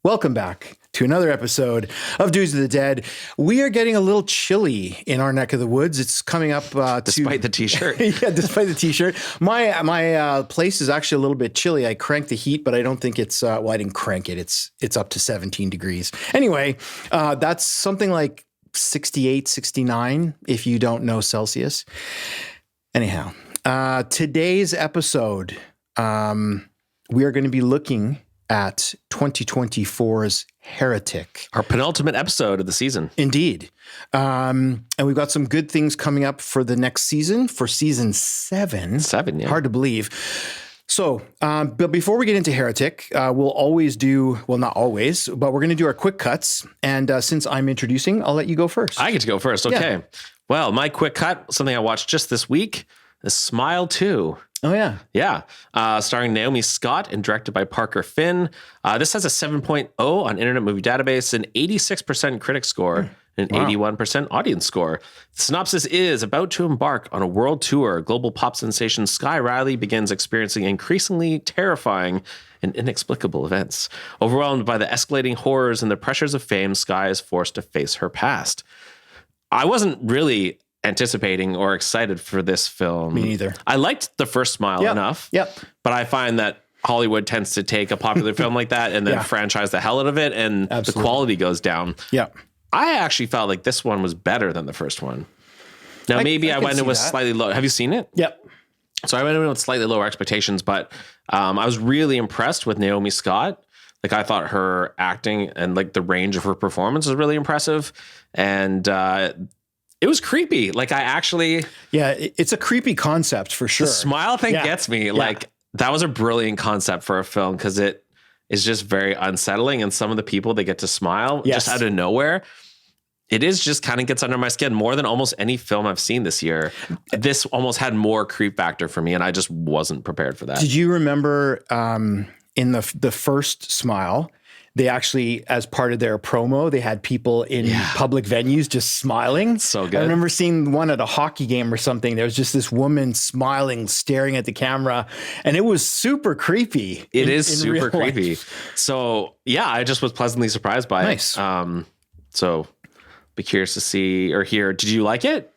Welcome back to another episode of Dudes of the Dead. We are getting a little chilly in our neck of the woods. It's coming up despite the t-shirt. Yeah, despite the t-shirt. My place is actually a little bit chilly. I cranked the heat, but I don't think it's I didn't crank it. It's up to 17 degrees. Anyway, that's something like 68, 69 if you don't know Celsius. Anyhow, today's episode, we are going to be looking at 2024's Heretic. Our penultimate episode of the season. Indeed. And we've got some good things coming up for the next season, for season 7. 7, yeah. Hard to believe. So, but before we get into Heretic, we'll always do, well, not always, but we're going to do our quick cuts. And since I'm introducing, I'll let you go first. I get to go first. Okay. Yeah. Well, my quick cut, something I watched just this week, is Smile 2. Oh, yeah. Yeah. Starring Naomi Scott and directed by Parker Finn. This has a 7.0 on Internet Movie Database, an 86% critic score, and an 81% audience score. The synopsis is: about to embark on a world tour, global pop sensation Sky Riley begins experiencing increasingly terrifying and inexplicable events. Overwhelmed by the escalating horrors and the pressures of fame, Sky is forced to face her past. I wasn't really anticipating or excited for this film. Me neither. I liked the first Smile enough. Yep. But I find that Hollywood tends to take a popular film like that and then franchise the hell out of it, and the quality goes down. Yeah. I actually felt like this one was better than the first one. Now, maybe I went in with slightly low. Have you seen it? Yep. So I went in with slightly lower expectations, but I was really impressed with Naomi Scott. Like, I thought her acting and like the range of her performance was really impressive. And it was creepy. Like, I actually... Yeah, it's a creepy concept for sure. The Smile thing gets me. Yeah. Like, that was a brilliant concept for a film because it is just very unsettling. And some of the people that get to smile just out of nowhere, it is just kind of gets under my skin more than almost any film I've seen this year. This almost had more creep factor for me, and I just wasn't prepared for that. Did you remember in the first Smile, they actually, as part of their promo, they had people in public venues just smiling. So good. I remember seeing one at a hockey game or something. There was just this woman smiling, staring at the camera, and it was super creepy. It is super creepy. So yeah, I just was pleasantly surprised by it. So be curious to see or hear. Did you like it?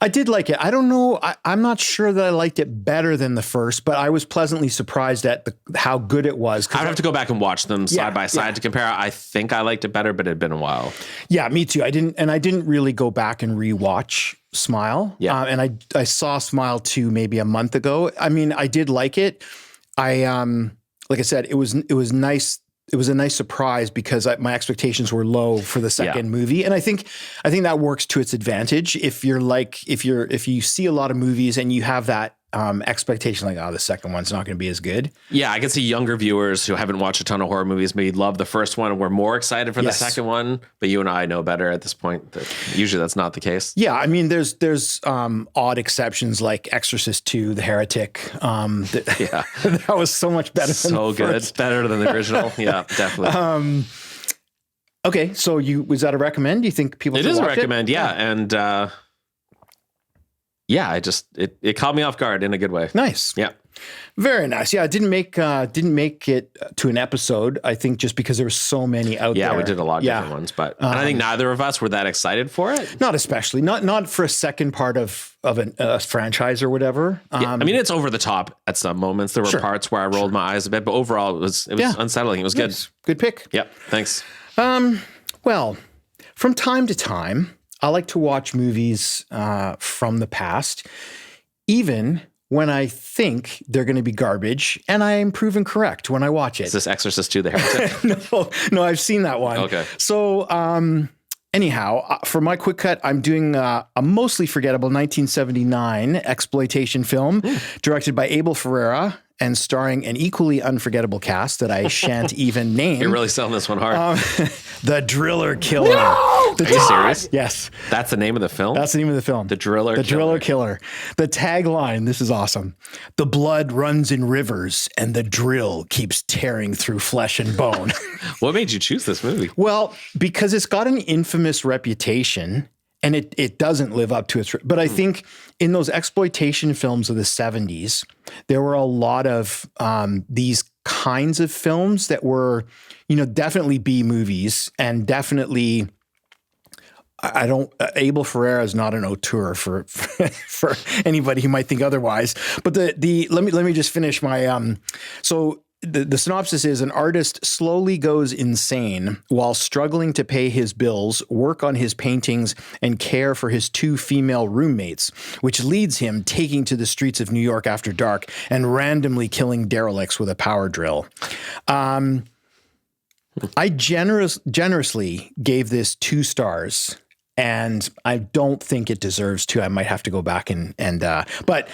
I did like it. I don't know. I'm not sure that I liked it better than the first, but I was pleasantly surprised at how good it was. I'd have to go back and watch them side by side to compare. I think I liked it better, but it had been a while. Yeah, me too. I didn't really go back and rewatch Smile. Yeah. And I saw Smile 2 maybe a month ago. I mean, I did like it. Like I said, it was nice. It was a nice surprise because my expectations were low for the second movie. And I think that works to its advantage. If you see a lot of movies and you have that expectation, like, oh, the second one's not going to be as good. Yeah. I can see younger viewers who haven't watched a ton of horror movies, maybe love the first one and were more excited for the second one. But you and I know better at this point that usually that's not the case. Yeah. I mean, there's odd exceptions like Exorcist 2, The Heretic. That was so much better. So good. It's better than the original. Yeah, definitely. Okay. So was that a recommend? Do you think people should watch it? It is a recommend. Yeah. And, it caught me off guard in a good way. Nice. Yeah. Very nice. Yeah, it didn't make it to an episode, I think, just because there were so many out there. Yeah, we did a lot of different ones, but and I think neither of us were that excited for it. Not especially. Not for a second part of a franchise or whatever. I mean, it's over the top at some moments. There were parts where I rolled my eyes a bit, but overall it was unsettling. It was good. Good pick. Yep. Thanks. Well, from time to time, I like to watch movies from the past, even when I think they're going to be garbage, and I am proven correct when I watch it. Is this Exorcist 2, The Heretic? No, I've seen that one. Okay. So anyhow, for my quick cut, I'm doing a mostly forgettable 1979 exploitation film directed by Abel Ferrara and starring an equally unforgettable cast that I shan't even name. You're really selling this one hard. The Driller Killer. No! Are you serious? Yes. That's the name of the film? That's the name of the film. The Driller Killer. The Driller Killer. The tagline, this is awesome. The blood runs in rivers and the drill keeps tearing through flesh and bone. What made you choose this movie? Well, because it's got an infamous reputation and it doesn't live up to its... But I think in those exploitation films of the 70s, there were a lot of these kinds of films that were, definitely B movies and definitely. I don't. Abel Ferrara is not an auteur for anybody who might think otherwise. But let me just finish my. So the synopsis is: an artist slowly goes insane while struggling to pay his bills, work on his paintings, and care for his 2 female roommates, which leads him taking to the streets of New York after dark and randomly killing derelicts with a power drill. I generously gave this 2 stars. And I don't think it deserves to. I might have to go back but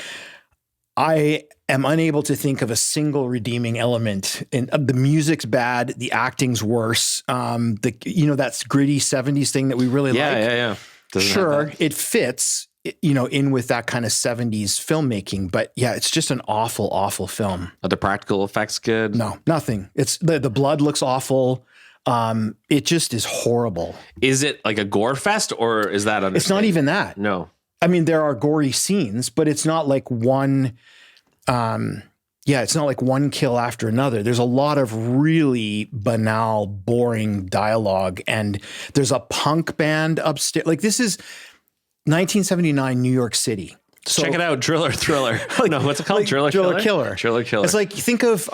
I am unable to think of a single redeeming element. And the music's bad, the acting's worse. That's gritty 70s thing that we really like. Yeah. Sure, it fits, in with that kind of 70s filmmaking. But yeah, it's just an awful, awful film. Are the practical effects good? No, nothing. It's the blood looks awful. It just is horrible. Is it like a gore fest or is that understated? It's not even that. No. I mean, there are gory scenes, but it's not like one, it's not like one kill after another. There's a lot of really banal, boring dialogue, and there's a punk band upstairs. Like, this is 1979 New York City. So, check it out, Driller Thriller. No, what's it called? Driller Killer. Driller Killer. It's like, think of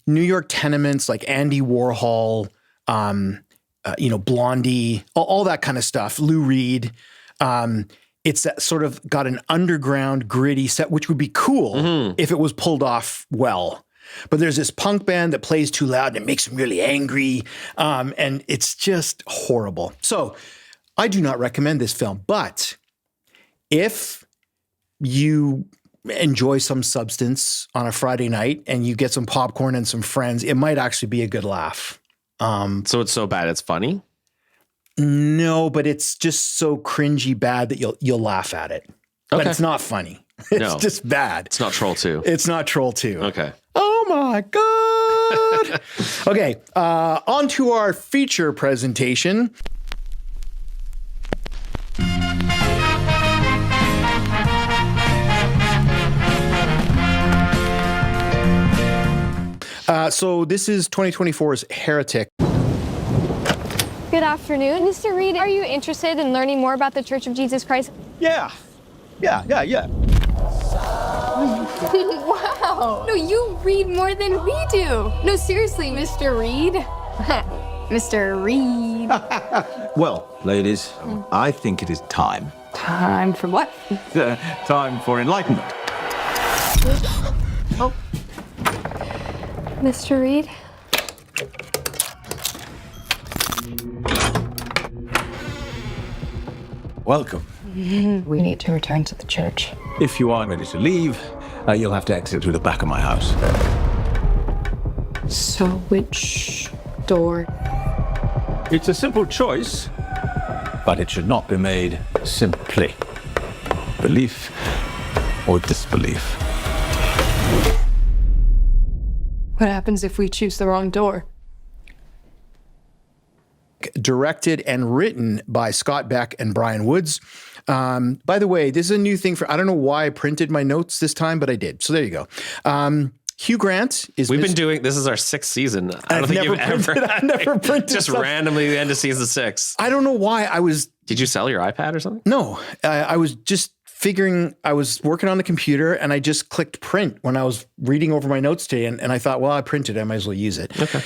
New York tenements, like Andy Warhol, Blondie, all that kind of stuff. Lou Reed. It's that sort of got an underground gritty set, which would be cool if it was pulled off well. But there's this punk band that plays too loud and it makes them really angry. And it's just horrible. So I do not recommend this film, but if you enjoy some substance on a Friday night and you get some popcorn and some friends, it might actually be a good laugh. So it's so bad it's funny? No, but it's just so cringy bad that you'll laugh at it. But Okay. it's not funny. It's just bad. It's not Troll 2. It's not Troll 2. Okay. Oh my God. Okay, on to our feature presentation. So this is 2024's Heretic. Good afternoon. Mr. Reed, are you interested in learning more about the Church of Jesus Christ? Yeah. Wow. No, you read more than we do. No, seriously, Mr. Reed. Mr. Reed. Well, ladies, I think it is time. Time for what? Time for enlightenment. Oh. Mr. Reed? Welcome. We need to return to the church. If you aren't ready to leave, you'll have to exit through the back of my house. So which door? It's a simple choice, but it should not be made simply. Belief or disbelief. What happens if we choose the wrong door? Directed and written by Scott Beck and Brian Woods. By the way, this is a new thing I don't know why I printed my notes this time, but I did. So there you go. Hugh Grant is. We've been doing this is our 6th season. I don't think you've I've never printed just stuff. randomly the end of season 6. I don't know why I was. Did you sell your iPad or something? No, I was just figuring. I was working on the computer and I just clicked print when I was reading over my notes today, and I thought, well, I printed. I might as well use it. Okay.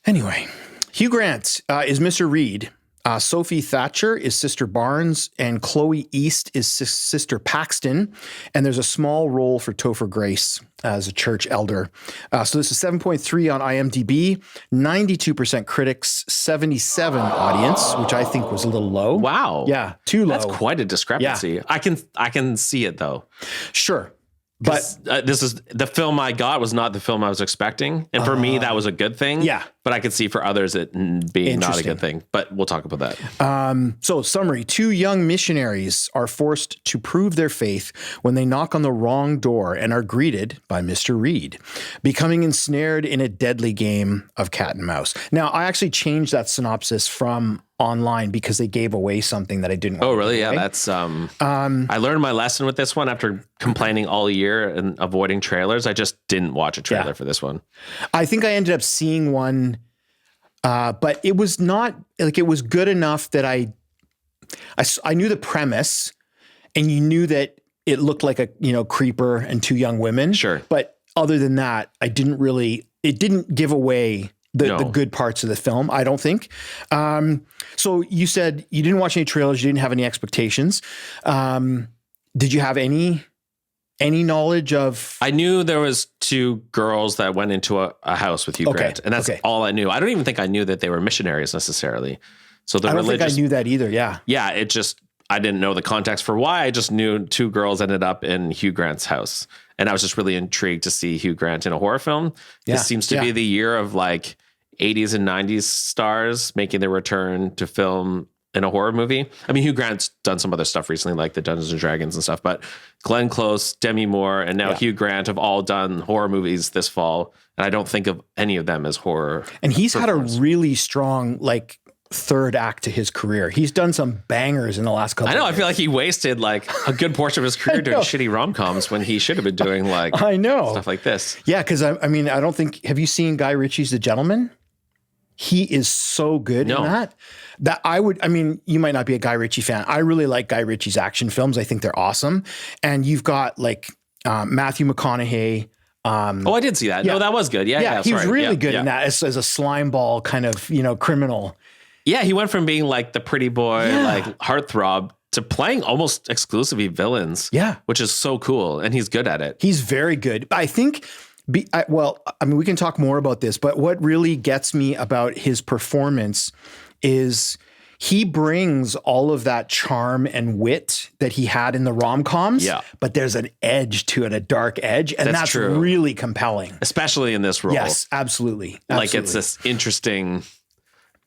Anyway, Hugh Grant is Mr. Reed. Sophie Thatcher is Sister Barnes, and Chloe East is Sister Paxton. And there's a small role for Topher Grace as a church elder. So this is 7.3 on IMDb, 92% critics, 77 audience, which I think was a little low. Wow. Yeah, too low. That's quite a discrepancy. Yeah. I can see it though. Sure. But This is the film I got was not the film I was expecting. And for me, that was a good thing. Yeah. but I could see for others it being not a good thing. But we'll talk about that. So, summary: 2 young missionaries are forced to prove their faith when they knock on the wrong door and are greeted by Mr. Reed, becoming ensnared in a deadly game of cat and mouse. Now, I actually changed that synopsis from online because they gave away something that I didn't want. Oh, really? Yeah, that's I learned my lesson with this one after complaining all year and avoiding trailers. I just didn't watch a trailer for this one. I think I ended up seeing one, but it was not like, it was good enough that I knew the premise, and you knew that it looked like a, creeper and 2 young women. Sure. But other than that, it didn't give away the good parts of the film, I don't think. So you said you didn't watch any trailers, you didn't have any expectations. Did you have any knowledge of? I knew there was 2 girls that went into a house with Hugh Grant, and that's all I knew. I don't even think I knew that they were missionaries necessarily. So I don't think I knew that either. Yeah. Yeah. I didn't know the context for why. I just knew 2 girls ended up in Hugh Grant's house. And I was just really intrigued to see Hugh Grant in a horror film. This seems to be the year of like 80s and 90s stars making their return to film in a horror movie. I mean, Hugh Grant's done some other stuff recently, like the Dungeons and Dragons and stuff, but Glenn Close, Demi Moore, and now Hugh Grant have all done horror movies this fall. And I don't think of any of them as horror. And he's had a really strong, like, third act to his career. He's done some bangers in the last couple of years. I feel like he wasted like a good portion of his career doing shitty rom-coms when he should have been doing like stuff like this. Yeah, because I mean, I don't think, have you seen Guy Ritchie's The Gentleman? He is so good in that you might not be a Guy Ritchie fan. I really like Guy Ritchie's action films. I think they're awesome. And you've got like Matthew McConaughey. I did see that. Yeah. No, that was good. Yeah, he was really good in that as a slime ball kind of, criminal. Yeah, he went from being like the pretty boy, like heartthrob, to playing almost exclusively villains. Yeah. Which is so cool. And he's good at it. He's very good. I think, we can talk more about this, but what really gets me about his performance is he brings all of that charm and wit that he had in the rom-coms, but there's an edge to it, a dark edge, and that's really compelling. Especially in this role. Yes, absolutely. Like it's this interesting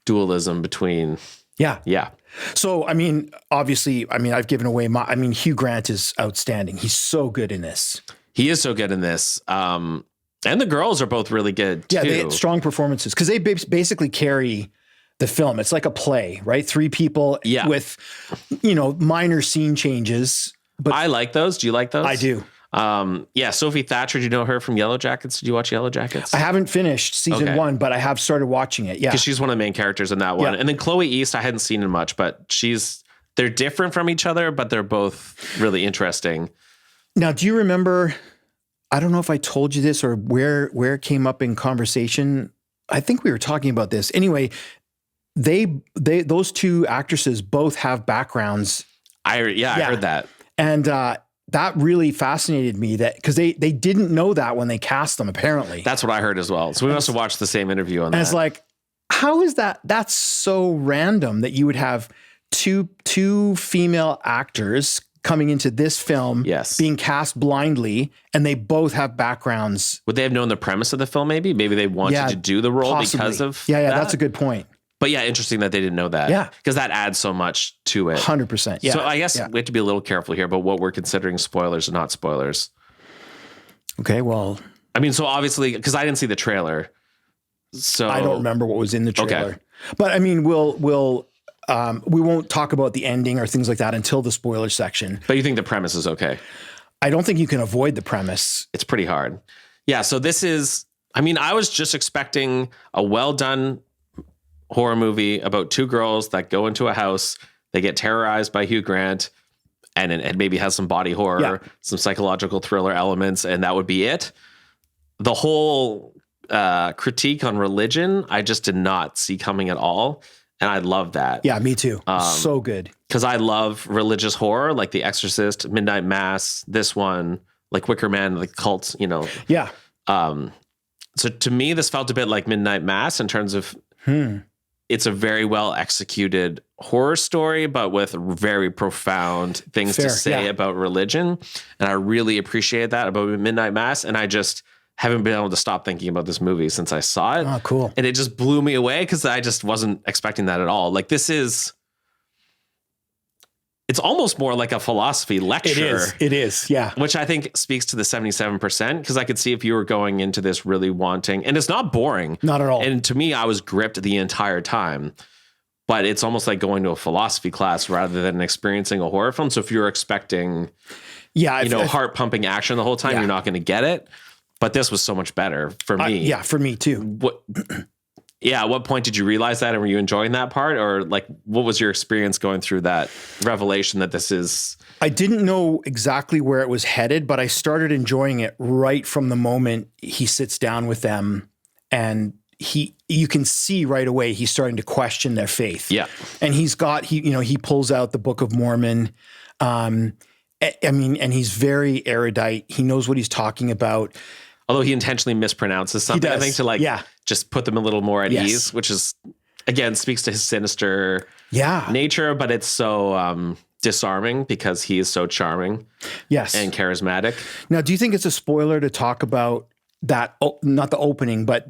dualism between... Yeah. So, I mean, obviously, I've given away Hugh Grant is outstanding. He's so good in this. He is so good in this. And the girls are both really good too. Yeah, they had strong performances because they basically carry the film. It's like a play, right? 3 people with, minor scene changes. But I like those. Do you like those? I do. Sophie Thatcher, do you know her from Yellow Jackets? Did you watch Yellow Jackets? I haven't finished season 1, but I have started watching it. Yeah. Because she's one of the main characters in that one. And then Chloe East, I hadn't seen in much, but they're different from each other, but they're both really interesting. Now, do you remember, I don't know if I told you this or where it came up in conversation. I think we were talking about this. Anyway, those 2 actresses both have backgrounds. I heard that. And that really fascinated me because they didn't know that when they cast them, apparently. That's what I heard as well. So we must have watched the same interview on that. And it's like, how is that? That's so random that you would have two female actors coming into this film, being cast blindly, and they both have backgrounds. Would they have known the premise of the film? Maybe they wanted to do the role because of that? That's a good point. But interesting that they didn't know that. Yeah. Because that adds so much to it. 100%. Yeah. So I guess we have to be a little careful here about what we're considering spoilers and not spoilers. Okay, well. So obviously, because I didn't see the trailer. So I don't remember what was in the trailer. Okay. But we won't talk about the ending or things like that until the spoiler section. But you think the premise is okay? I don't think you can avoid the premise. It's pretty hard. Yeah, so this is, I was just expecting a well-done horror movie about 2 girls that go into a house, they get terrorized by Hugh Grant, and it maybe has some body horror, some psychological thriller elements, and that would be it. The whole critique on religion, I just did not see coming at all. And I love that. Yeah, me too. So good. Because I love religious horror, like The Exorcist, Midnight Mass, this one, like Wicker Man, the cult, Yeah. So to me, this felt a bit like Midnight Mass in terms of it's a very well executed horror story, but with very profound things to say about religion. And I really appreciate that about Midnight Mass. And I just haven't been able to stop thinking about this movie since I saw it. Oh, cool. And it just blew me away because I just wasn't expecting that at all. Like it's almost more like a philosophy lecture. It is. Yeah. Which I think speaks to the 77%, because I could see if you were going into this really wanting, and it's not boring. Not at all. And to me, I was gripped the entire time. But it's almost like going to a philosophy class rather than experiencing a horror film. So if you're expecting, heart pumping action the whole time, you're not going to get it. But this was so much better for me. For me too. At what point did you realize that? And were you enjoying that part? Or like, what was your experience going through that revelation that this is? I didn't know exactly where it was headed, but I started enjoying it right from the moment he sits down with them, and you can see right away he's starting to question their faith. Yeah. And he pulls out the Book of Mormon. And he's very erudite. He knows what he's talking about. Although he intentionally mispronounces something, I think, to just put them a little more at ease, which is, again, speaks to his sinister nature, but it's so disarming because he is so charming and charismatic. Now, do you think it's a spoiler to talk about that, not the opening, but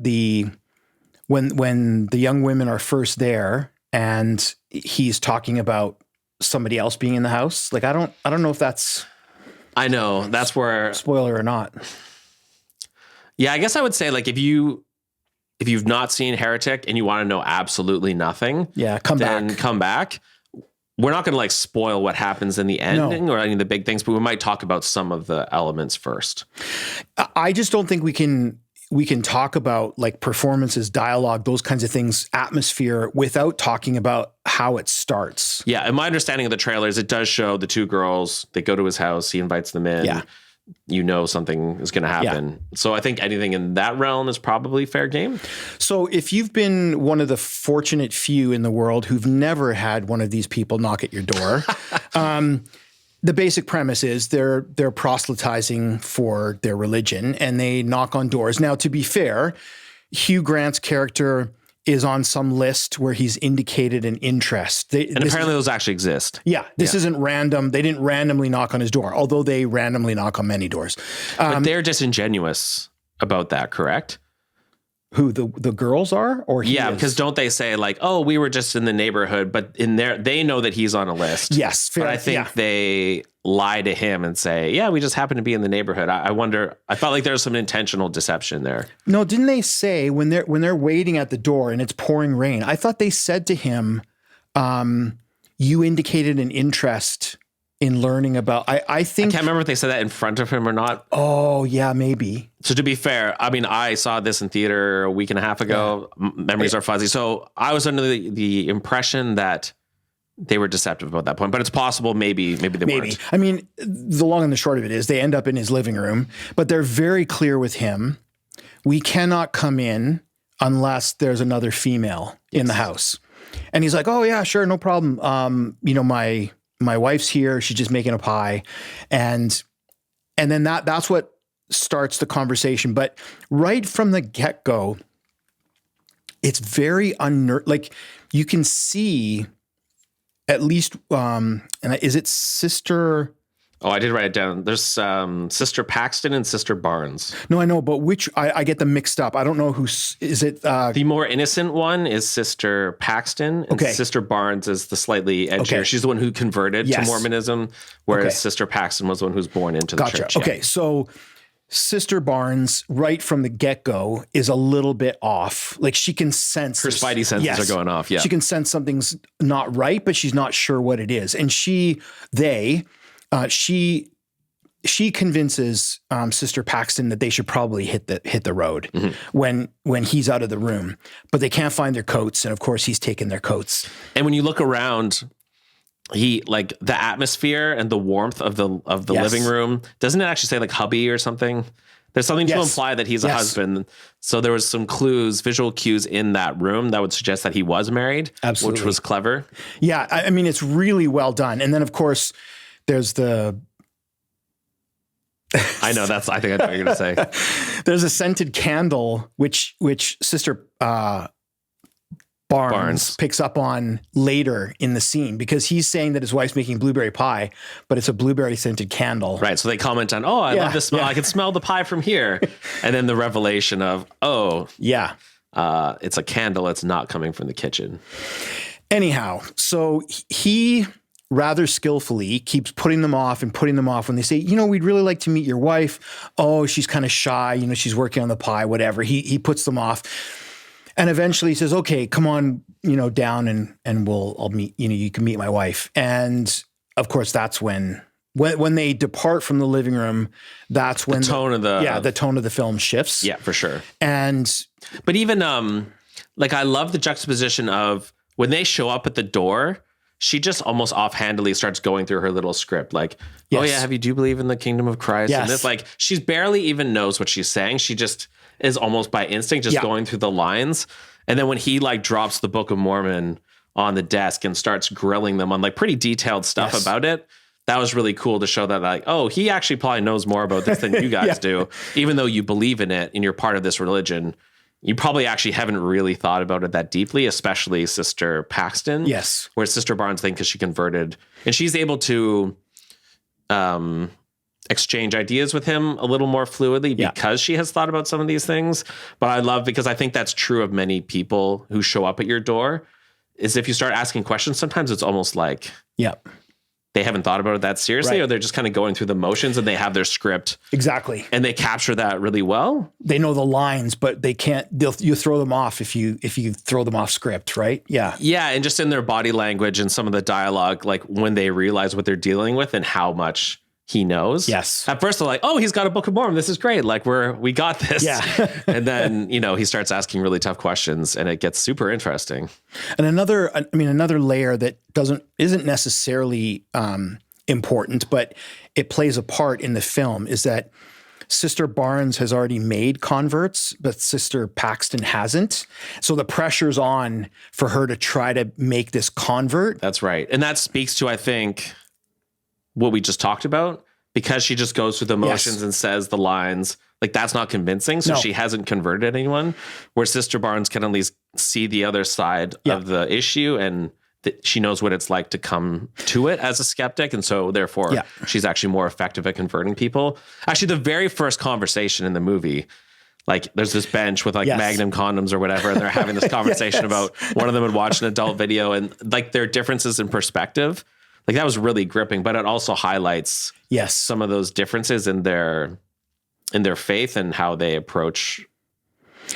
when the young women are first there and he's talking about somebody else being in the house? Like, I don't know if that's... I know, that's where... spoiler or not. Yeah, I guess I would say, like, if you've not seen Heretic and you want to know absolutely nothing, come back. We're not going to like spoil what happens in the ending or any of the big things, but we might talk about some of the elements first. I just don't think we can talk about like performances, dialogue, those kinds of things, atmosphere, without talking about how it starts. Yeah, and my understanding of the trailers, it does show the two girls. They go to his house. He invites them in. Yeah. Something is going to happen. Yeah. So I think anything in that realm is probably fair game. So if you've been one of the fortunate few in the world who've never had one of these people knock at your door, the basic premise is they're proselytizing for their religion and they knock on doors. Now, to be fair, Hugh Grant's character is on some list where he's indicated an interest. And apparently those actually exist. Yeah. This isn't random. They didn't randomly knock on his door, although they randomly knock on many doors. But they're disingenuous about that, correct? Who, the girls are? Or he is? Because don't they say like, oh, we were just in the neighborhood, but in there, they know that he's on a list. Yes. Fair, but I think they lie to him and say, yeah, we just happen to be in the neighborhood. I wonder, I felt like there was some intentional deception there. No, didn't they say when they're waiting at the door and it's pouring rain, I thought they said to him, you indicated an interest in learning about, I think. I can't remember if they said that in front of him or not. Oh, yeah, maybe. So to be fair, I mean, I saw this in theater a week and a half ago. Yeah. Memories are fuzzy. So I was under the impression that they were deceptive about that point, but it's possible maybe they weren't. I mean, the long and the short of it is they end up in his living room, but they're very clear with him. We cannot come in unless there's another female in the house. And he's like, oh yeah, sure. No problem. My wife's here. She's just making a pie. And then that's what starts the conversation. But right from the get-go, it's very like you can see at least, and is it Sister? Oh, I did write it down. There's Sister Paxton and Sister Barnes. No, I know, but which I get them mixed up. I don't know is it. The more innocent one is Sister Paxton, and Sister Barnes is the slightly edgier. Okay. She's the one who converted to Mormonism, whereas Sister Paxton was the one who's born into the church. Okay, so Sister Barnes, right from the get-go, is a little bit off. Like she can sense... Her spidey senses are going off, yeah. She can sense something's not right, but she's not sure what it is. And she convinces Sister Paxton that they should probably hit the road when he's out of the room. But they can't find their coats, and of course he's taken their coats. And when you look around... He like the atmosphere and the warmth of the living room. Doesn't it actually say like hubby or something? There's something to imply that he's a husband. So there was some visual cues in that room that would suggest that he was married, which was clever. Yeah. I mean, it's really well done. And then of course there's the, I think I know what you're going to say. There's a scented candle, which Sister, Barnes picks up on later in the scene, because he's saying that his wife's making blueberry pie, but it's a blueberry scented candle. Right. So they comment on, I love the smell. I can smell the pie from here. And then the revelation of, it's a candle. It's not coming from the kitchen. Anyhow, so he rather skillfully keeps putting them off when they say, we'd really like to meet your wife. Oh, she's kind of shy. She's working on the pie, whatever. He puts them off. And eventually he says, okay, come on, down and I'll meet, you can meet my wife. And of course, that's when they depart from the living room, that's when the tone of the film shifts. Yeah, for sure. But even, I love the juxtaposition of when they show up at the door, she just almost offhandedly starts going through her little script. Like, oh yeah, do you believe in the kingdom of Christ? Yes. And this, she's barely even knows what she's saying. She just is almost by instinct just going through the lines. And then when he drops the Book of Mormon on the desk and starts grilling them on pretty detailed stuff about it, that was really cool to show that he actually probably knows more about this than you guys do. Even though you believe in it and you're part of this religion, you probably actually haven't really thought about it that deeply, especially Sister Paxton. Yes. Where Sister Barnes, because she converted and she's able to exchange ideas with him a little more fluidly because she has thought about some of these things. But I love, because I think that's true of many people who show up at your door, is if you start asking questions, sometimes it's almost like they haven't thought about it that seriously, or they're just kind of going through the motions and they have their script. Exactly. And they capture that really well. They know the lines, but they can't, you throw them off if you throw them off script, right? Yeah. Yeah. And just in their body language and some of the dialogue, when they realize what they're dealing with and how much he knows. Yes. At first they're like, oh, he's got a Book of Mormon. This is great. We got this. Yeah. And then, he starts asking really tough questions and it gets super interesting. And another layer that isn't necessarily important, but it plays a part in the film, is that Sister Barnes has already made converts, but Sister Paxton hasn't. So the pressure's on for her to try to make this convert. That's right. And that speaks to, I think, what we just talked about, because she just goes through the motions and says the lines, that's not convincing. So she hasn't converted anyone, where Sister Barnes can at least see the other side of the issue, and she knows what it's like to come to it as a skeptic. And so therefore she's actually more effective at converting people. Actually, the very first conversation in the movie, there's this bench with Magnum condoms or whatever, and they're having this conversation about one of them would watch an adult video, and their differences in perspective. That was really gripping, but it also highlights some of those differences in their faith and how they approach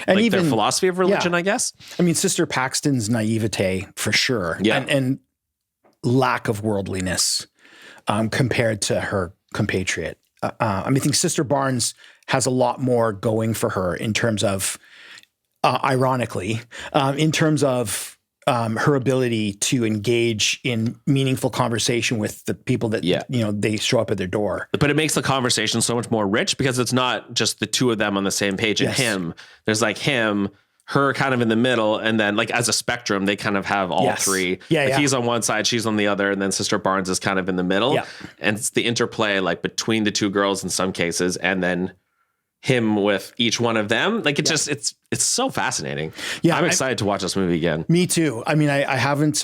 and even their philosophy of religion, I guess. I mean, Sister Paxton's naivete for sure. Yeah. And lack of worldliness compared to her compatriot. I think Sister Barnes has a lot more going for her in terms of, ironically, in terms of her ability to engage in meaningful conversation with the people that, they show up at their door. But it makes the conversation so much more rich, because it's not just the two of them on the same page and him. There's him, her kind of in the middle. And then as a spectrum, they kind of have all three. Yeah, he's on one side, she's on the other. And then Sister Barnes is kind of in the middle. Yeah. And it's the interplay between the two girls in some cases. And then him with each one of them. It's so fascinating. Yeah. I'm excited to watch this movie again. Me too. I mean, I haven't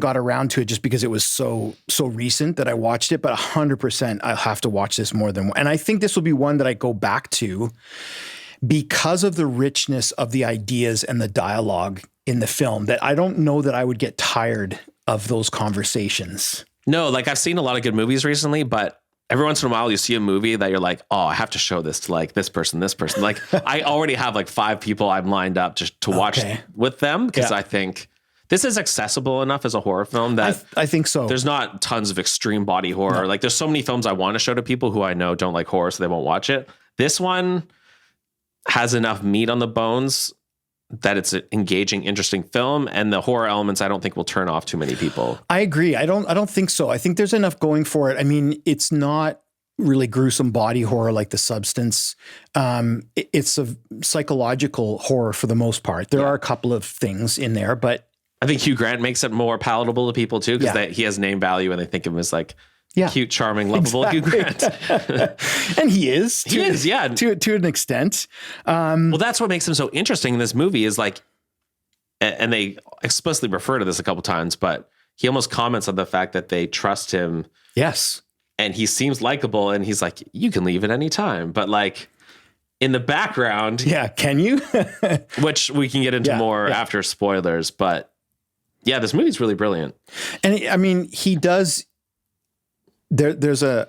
got around to it just because it was so recent that I watched it, but 100% I'll have to watch this more than one. And I think this will be one that I go back to because of the richness of the ideas and the dialogue in the film, that I don't know that I would get tired of those conversations. No, I've seen a lot of good movies recently, but every once in a while you see a movie that you're like, oh, I have to show this to this person. I already have 5 people I'm lined up just to watch with them, because I think this is accessible enough as a horror film that I think so. There's not tons of extreme body horror. No. There's so many films I want to show to people who I know don't like horror, so they won't watch it. This one has enough meat on the bones that it's an engaging, interesting film, and the horror elements I don't think will turn off too many people. I agree. I don't think so. I think there's enough going for it. I mean, it's not really gruesome body horror like The Substance. It's a psychological horror for the most part. There are a couple of things in there, but I think Hugh Grant makes it more palatable to people too, because he has name value and they think of him as cute, charming, lovable Hugh Grant. And he is. To an extent. Well, that's what makes him so interesting in this movie is and they explicitly refer to this a couple times, but he almost comments on the fact that they trust him. Yes. And he seems likable, and he's like, you can leave at any time. But like in the background, yeah, can you? which we can get into more after spoilers, but yeah, this movie's really brilliant. And I mean, he does. There's a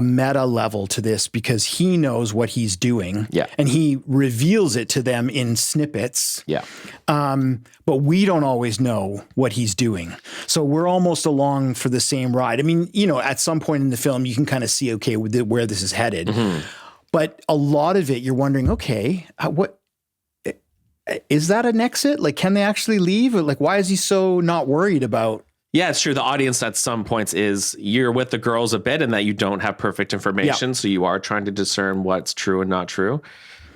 meta level to this because he knows what he's doing. Yeah. And he reveals it to them in snippets. Yeah. But we don't always know what he's doing. So we're almost along for the same ride. I mean, you know, at some point in the film, you can kind of see, okay, where this is headed. Mm-hmm. But a lot of it, you're wondering, okay, what is that an exit? Like, can they actually leave? Or like, why is he so not worried about? Yeah, it's true. The audience at some points is you're with the girls a bit and that you don't have perfect information. So you are trying to discern what's true and not true.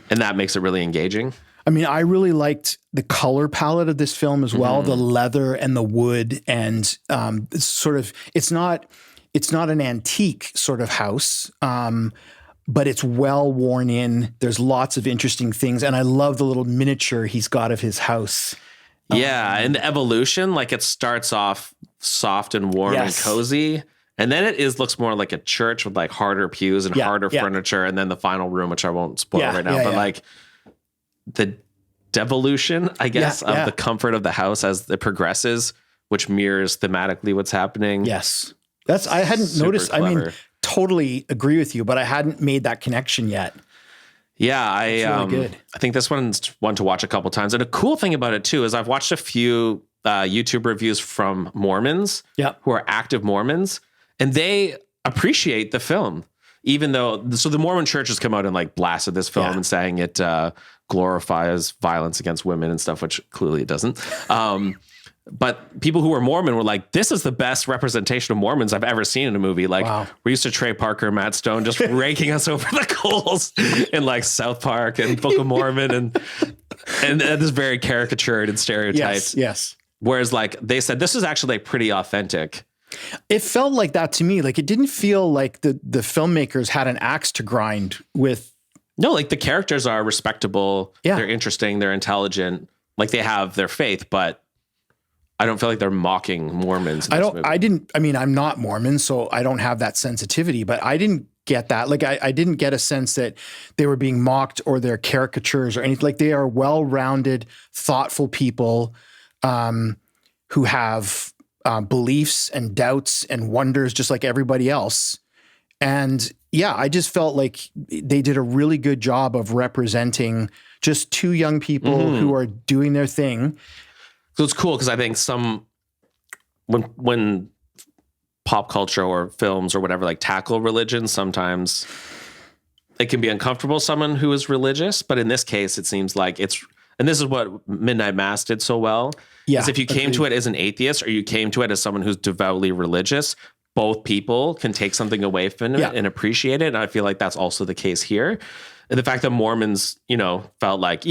And that makes it really engaging. I mean, I really liked the color palette of this film as well. The leather and the wood and it's not an antique sort of house, but it's well worn in. There's lots of interesting things. And I love the little miniature he's got of his house. Yeah. And the evolution, like it starts off soft and warm and cozy. And then it looks more like a church with like harder pews and harder furniture. And then the final room, which I won't spoil right now, but like the devolution, I guess, of the comfort of the house as it progresses, which mirrors thematically what's happening. Yes. I hadn't noticed. Clever. I mean, totally agree with you, but I hadn't made that connection yet. Yeah, really good. I think this one's one to watch a couple times. And a cool thing about it too is I've watched a few YouTube reviews from Mormons who are active Mormons, and they appreciate the film, even though the Mormon church has come out and like blasted this film and saying it glorifies violence against women and stuff, which clearly it doesn't. But people who were Mormon were like, this is the best representation of Mormons I've ever seen in a movie. Like we're used to Trey Parker, Matt Stone, just raking us over the coals in like South Park and Book of Mormon and this very caricatured and stereotyped. Yes. Whereas like they said, this is actually like pretty authentic. It felt like that to me. Like it didn't feel like the filmmakers had an axe to grind with. No, like the characters are respectable. Yeah. They're interesting. They're intelligent. Like they have their faith, but I don't feel like they're mocking Mormons. I'm not Mormon, so I don't have that sensitivity, but I didn't get that. Like I didn't get a sense that they were being mocked or they're caricatures or anything. Like they are well-rounded, thoughtful people who have beliefs and doubts and wonders just like everybody else. And yeah, I just felt like they did a really good job of representing just two young people who are doing their thing. So it's cool because I think when pop culture or films or whatever like tackle religion, sometimes it can be uncomfortable, someone who is religious. But in this case, it seems like and this is what Midnight Mass did so well. Yeah, is if you came to it as an atheist or you came to it as someone who's devoutly religious, both people can take something away from it and appreciate it. And I feel like that's also the case here. And the fact that Mormons, felt like,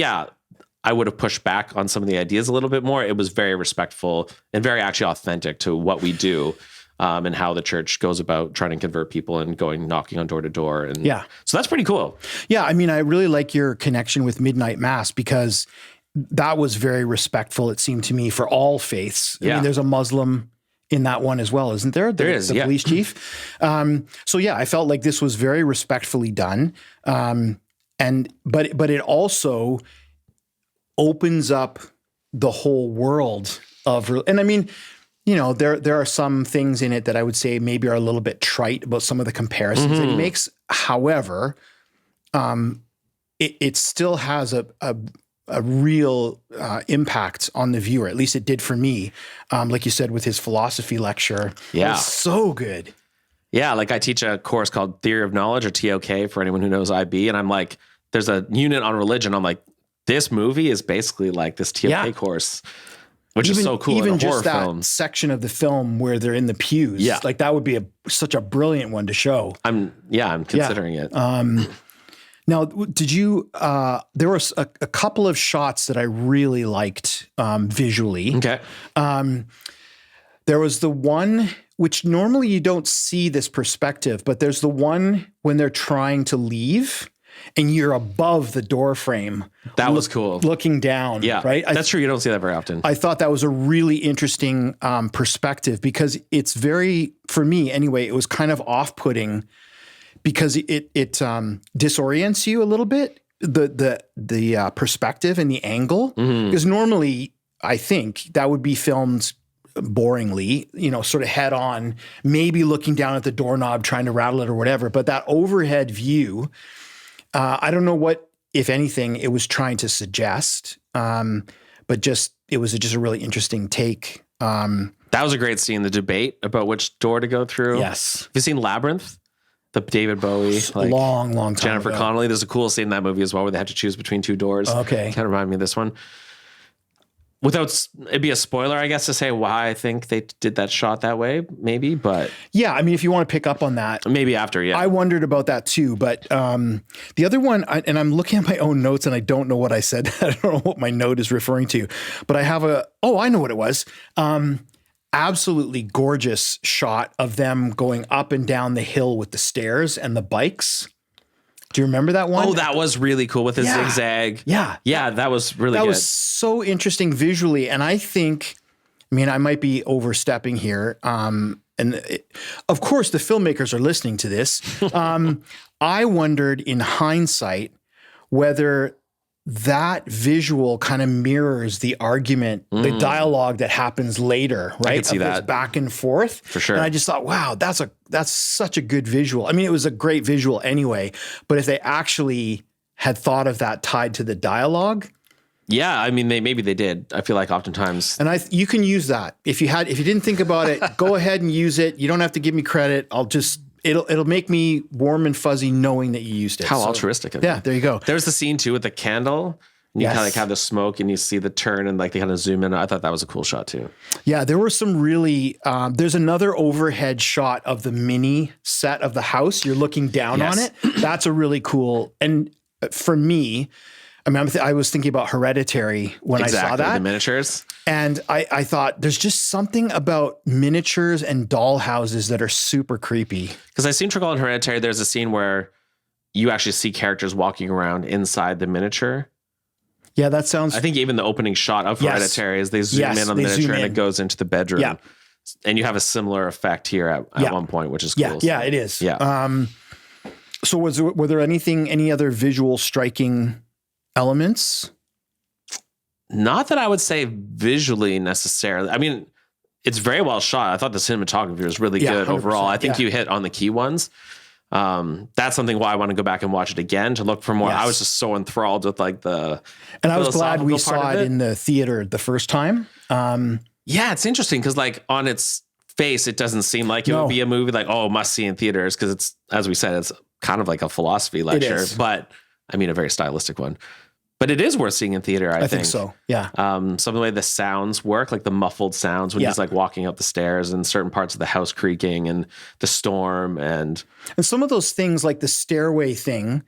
I would have pushed back on some of the ideas a little bit more. It was very respectful and very actually authentic to what we do and how the church goes about trying to convert people and going knocking on door to door. And so that's pretty cool. Yeah. I mean, I really like your connection with Midnight Mass because that was very respectful, it seemed to me, for all faiths. I mean, there's a Muslim in that one as well, isn't there? There is, the police chief. So I felt like this was very respectfully done. But it also opens up the whole world of, and I mean, there are some things in it that I would say maybe are a little bit trite about some of the comparisons that he makes. However, it still has a real impact on the viewer. At least it did for me. Like you said, with his philosophy lecture. Yeah. It was so good. Yeah. Like I teach a course called Theory of Knowledge, or TOK, for anyone who knows IB. And I'm like, there's a unit on religion. I'm like, this movie is basically like this TOK course, which is so cool. Even just that section of the film where they're in the pews. Yeah. Like that would be such a brilliant one to show. I'm considering it. Now, did you, there was a couple of shots that I really liked visually. Okay. There was the one, which normally you don't see this perspective, but there's the one when they're trying to leave and you're above the door frame. That was cool. Looking down. Yeah. Right. That's true. You don't see that very often. I thought that was a really interesting perspective because it's very, for me anyway, it was kind of off-putting because it disorients you a little bit, the perspective and the angle. Because normally I think that would be filmed boringly, sort of head on, maybe looking down at the doorknob, trying to rattle it or whatever. But that overhead view, I don't know what, if anything, it was trying to suggest, but it was just a really interesting take. That was a great scene, the debate about which door to go through. Yes. Have you seen Labyrinth? The David Bowie, long time Jennifer ago. Connelly. There's a cool scene in that movie as well where they had to choose between two doors. Okay. Kind of remind me of this one. It'd be a spoiler, I guess, to say why I think they did that shot that way, maybe, but. Yeah, I mean, if you want to pick up on that. Maybe after, yeah. I wondered about that too, but the other one, and I'm looking at my own notes and I don't know what I said. I don't know what my note is referring to, but I have I know what it was. Absolutely gorgeous shot of them going up and down the hill with the stairs and the bikes. Do you remember that one? Oh, that was really cool with the zigzag. Yeah. Yeah, that was really good. That was so interesting visually. And I think, I might be overstepping here. Of course, the filmmakers are listening to this. I wondered in hindsight whether that visual kind of mirrors the argument, the dialogue that happens later, right? I can see that. Back and forth. For sure. And I just thought, wow, that's such a good visual. I mean, it was a great visual anyway, but if they actually had thought of that tied to the dialogue. Yeah, I mean, maybe they did. I feel like oftentimes. And you can use that. If you didn't think about it, go ahead and use it. You don't have to give me credit. It'll make me warm and fuzzy knowing that you used it. How altruistic of you. Yeah, there you go. There's the scene too with the candle. And you kind of have the smoke and you see the turn and they kind of zoom in. I thought that was a cool shot too. Yeah, there were some really, there's another overhead shot of the mini set of the house. You're looking down on it. That's a really cool. And for me, I was thinking about Hereditary when I saw that. The miniatures. And I thought there's just something about miniatures and doll houses that are super creepy. Because I seen Trickle in Hereditary, there's a scene where you actually see characters walking around inside the miniature. Yeah, that sounds. I think even the opening shot of Hereditary is they zoom in on the miniature and it goes into the bedroom. Yeah. And you have a similar effect here at one point, which is cool. Yeah, it is. Yeah. So were there any other visual striking elements? Not that I would say visually necessarily. I mean, it's very well shot. I thought the cinematography was really good overall. I think you hit on the key ones. That's something why I want to go back and watch it again to look for more. I was just so enthralled with and I was glad we saw it in the theater the first time. Yeah, it's interesting because on its face, it doesn't seem like it would be a movie must see in theaters because it's, as we said, it's kind of like a philosophy lecture, but I mean a very stylistic one. But it is worth seeing in theater, I think so. Yeah. Some of the way the sounds work, like the muffled sounds when he's walking up the stairs and certain parts of the house creaking and the storm and some of those things like the stairway thing,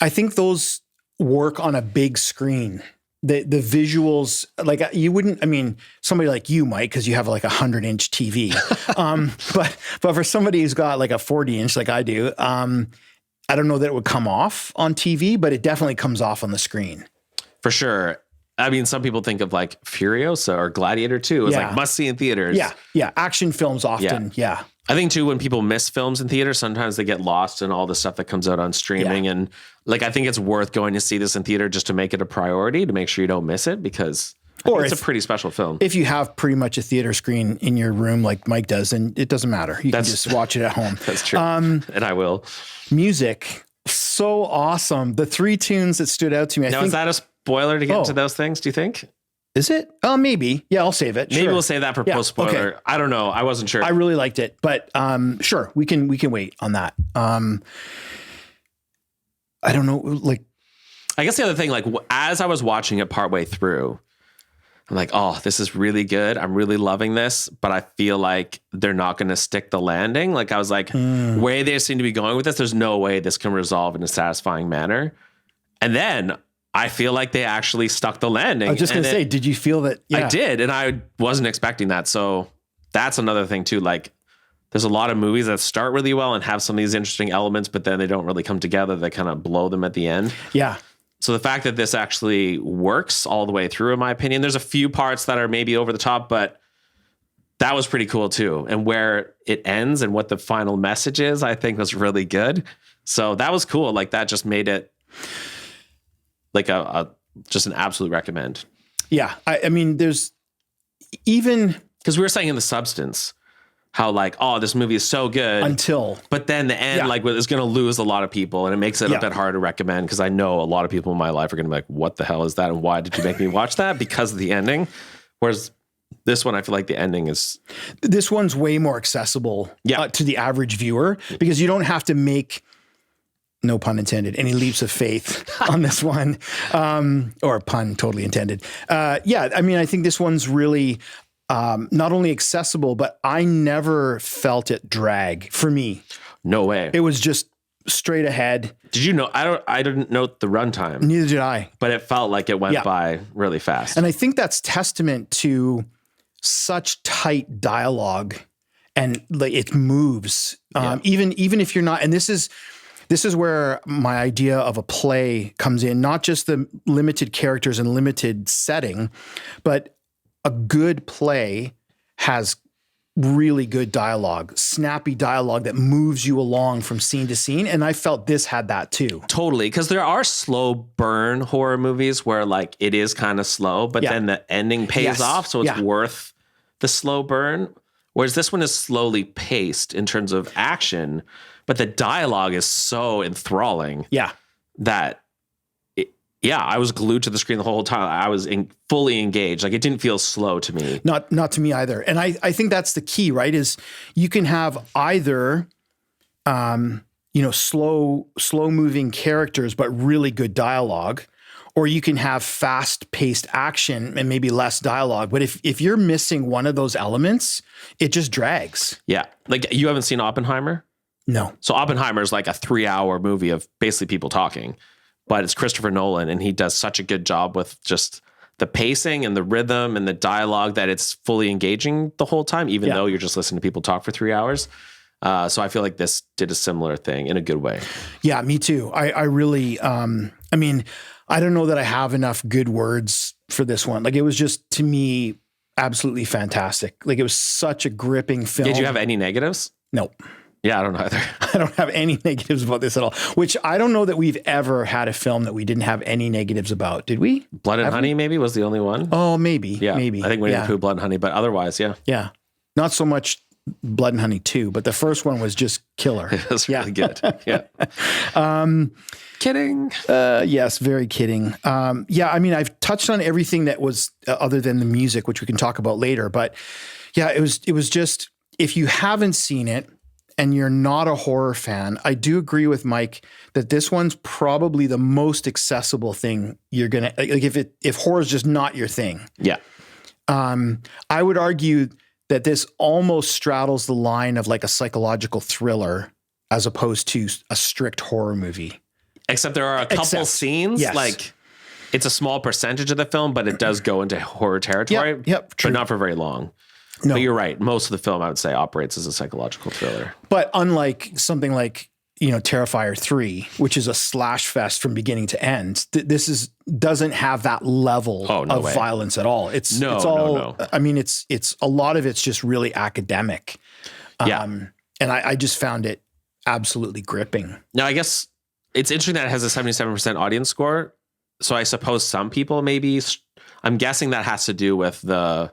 I think those work on a big screen. The visuals, you wouldn't, somebody like you might, because you have 100-inch TV. But for somebody who's got a 40-inch like I do, I don't know that it would come off on TV, but it definitely comes off on the screen. For sure. I mean, some people think of Furiosa or Gladiator 2 as must see in theaters. Yeah. Yeah. Action films often. Yeah. I think too, when people miss films in theater, sometimes they get lost in all the stuff that comes out on streaming. Yeah. And I think it's worth going to see this in theater just to make it a priority to make sure you don't miss it because it's a pretty special film. If you have pretty much a theater screen in your room like Mike does, then it doesn't matter. You can just watch it at home. That's true. And I will. Music, so awesome. The 3 tunes that stood out to me. Now, is that a spoiler to get into those things, do you think? Is it? Oh, maybe. Yeah, I'll save it. Maybe we'll save that for post-spoiler. Okay. I don't know. I wasn't sure. I really liked it, but sure, we can wait on that. I don't know, I guess the other thing, as I was watching it partway through, I'm like, oh, this is really good. I'm really loving this, but I feel like they're not going to stick the landing. I was like, way they seem to be going with this, there's no way this can resolve in a satisfying manner. And then I feel like they actually stuck the landing. I was just going to say, did you feel that? Yeah. I did, and I wasn't expecting that. So that's another thing too. there's a lot of movies that start really well and have some of these interesting elements, but then they don't really come together. They kind of blow them at the end. Yeah. So the fact that this actually works all the way through, in my opinion, there's a few parts that are maybe over the top, but that was pretty cool too. And where it ends and what the final message is, I think was really good. So that was cool. Like that just made it like just an absolute recommend. Yeah. I mean, there's even, because we were saying in The Substance how like, oh, this movie is so good until, but then the end, like is going to lose a lot of people, and it makes it a bit hard to recommend, because I know a lot of people in my life are going to be like, what the hell is that? And why did you make me watch that? Because of the ending. Whereas this one, I feel like the ending is... This one's way more accessible to the average viewer, because you don't have to make, no pun intended, any leaps of faith on this one, or pun totally intended. Yeah, I mean, I think this one's really not only accessible, but I never felt it drag for me. No way. It was just straight ahead. Did you know? I didn't note the runtime. Neither did I. But it felt like it went by really fast. And I think that's testament to such tight dialogue, and like it moves. Even if you're not, and this is where my idea of a play comes in, not just the limited characters and limited setting, but a good play has really good dialogue, snappy dialogue that moves you along from scene to scene. And I felt this had that too. Totally. Because there are slow burn horror movies where like it is kind of slow, but then the ending pays off. So it's worth the slow burn. Whereas this one is slowly paced in terms of action, but the dialogue is so enthralling that I was glued to the screen the whole time. I was fully engaged. Like it didn't feel slow to me. Not to me either. And I think that's the key, right? Is you can have either, slow moving characters, but really good dialogue, or you can have fast paced action and maybe less dialogue. But if you're missing one of those elements, it just drags. Yeah. Like you haven't seen Oppenheimer? No. So Oppenheimer is like a 3-hour movie of basically people talking. But it's Christopher Nolan, and he does such a good job with just the pacing and the rhythm and the dialogue that it's fully engaging the whole time, even though you're just listening to people talk for 3 hours. So I feel like this did a similar thing in a good way. Yeah, me too. I really, I mean, I don't know that I have enough good words for this one. Like it was just, to me, absolutely fantastic. Like it was such a gripping film. Did you have any negatives? No. Yeah, I don't know either. I don't have any negatives about this at all, which I don't know that we've ever had a film that we didn't have any negatives about. Did we? Blood and Honey maybe was the only one. Oh, maybe. Yeah, maybe. I think we didn't include Blood and Honey, but otherwise, yeah. Yeah. Not so much Blood and Honey 2, but the first one was just killer. It was really good. Yeah. Kidding. Yes, very kidding. Yeah, I mean, I've touched on everything that was other than the music, which we can talk about later. But yeah, it was just, if you haven't seen it, and you're not a horror fan, I do agree with Mike that this one's probably the most accessible thing you're gonna, like if horror is just not your thing. Yeah. I would argue that this almost straddles the line of like a psychological thriller as opposed to a strict horror movie. Except there are a couple scenes, like it's a small percentage of the film, but it does go into horror territory. Yep, true. But not for very long. No. But you're right. Most of the film, I would say, operates as a psychological thriller. But unlike something like, Terrifier 3, which is a slash fest from beginning to end, this doesn't have that level of violence at all. It's all. I mean, it's a lot of it's just really academic. And I just found it absolutely gripping. Now, I guess it's interesting that it has a 77% audience score. So I suppose some people maybe, I'm guessing that has to do with the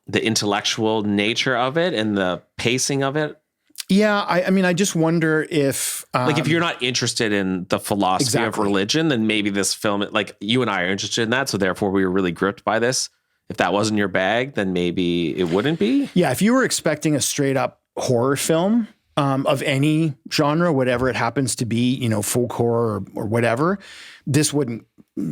intellectual nature of it and the pacing of it. Yeah. I mean, I just wonder if... like if you're not interested in the philosophy of religion, then maybe this film, like you and I are interested in that. So therefore we were really gripped by this. If that wasn't your bag, then maybe it wouldn't be. Yeah. If you were expecting a straight up horror film of any genre, whatever it happens to be, folk horror or whatever, this wouldn't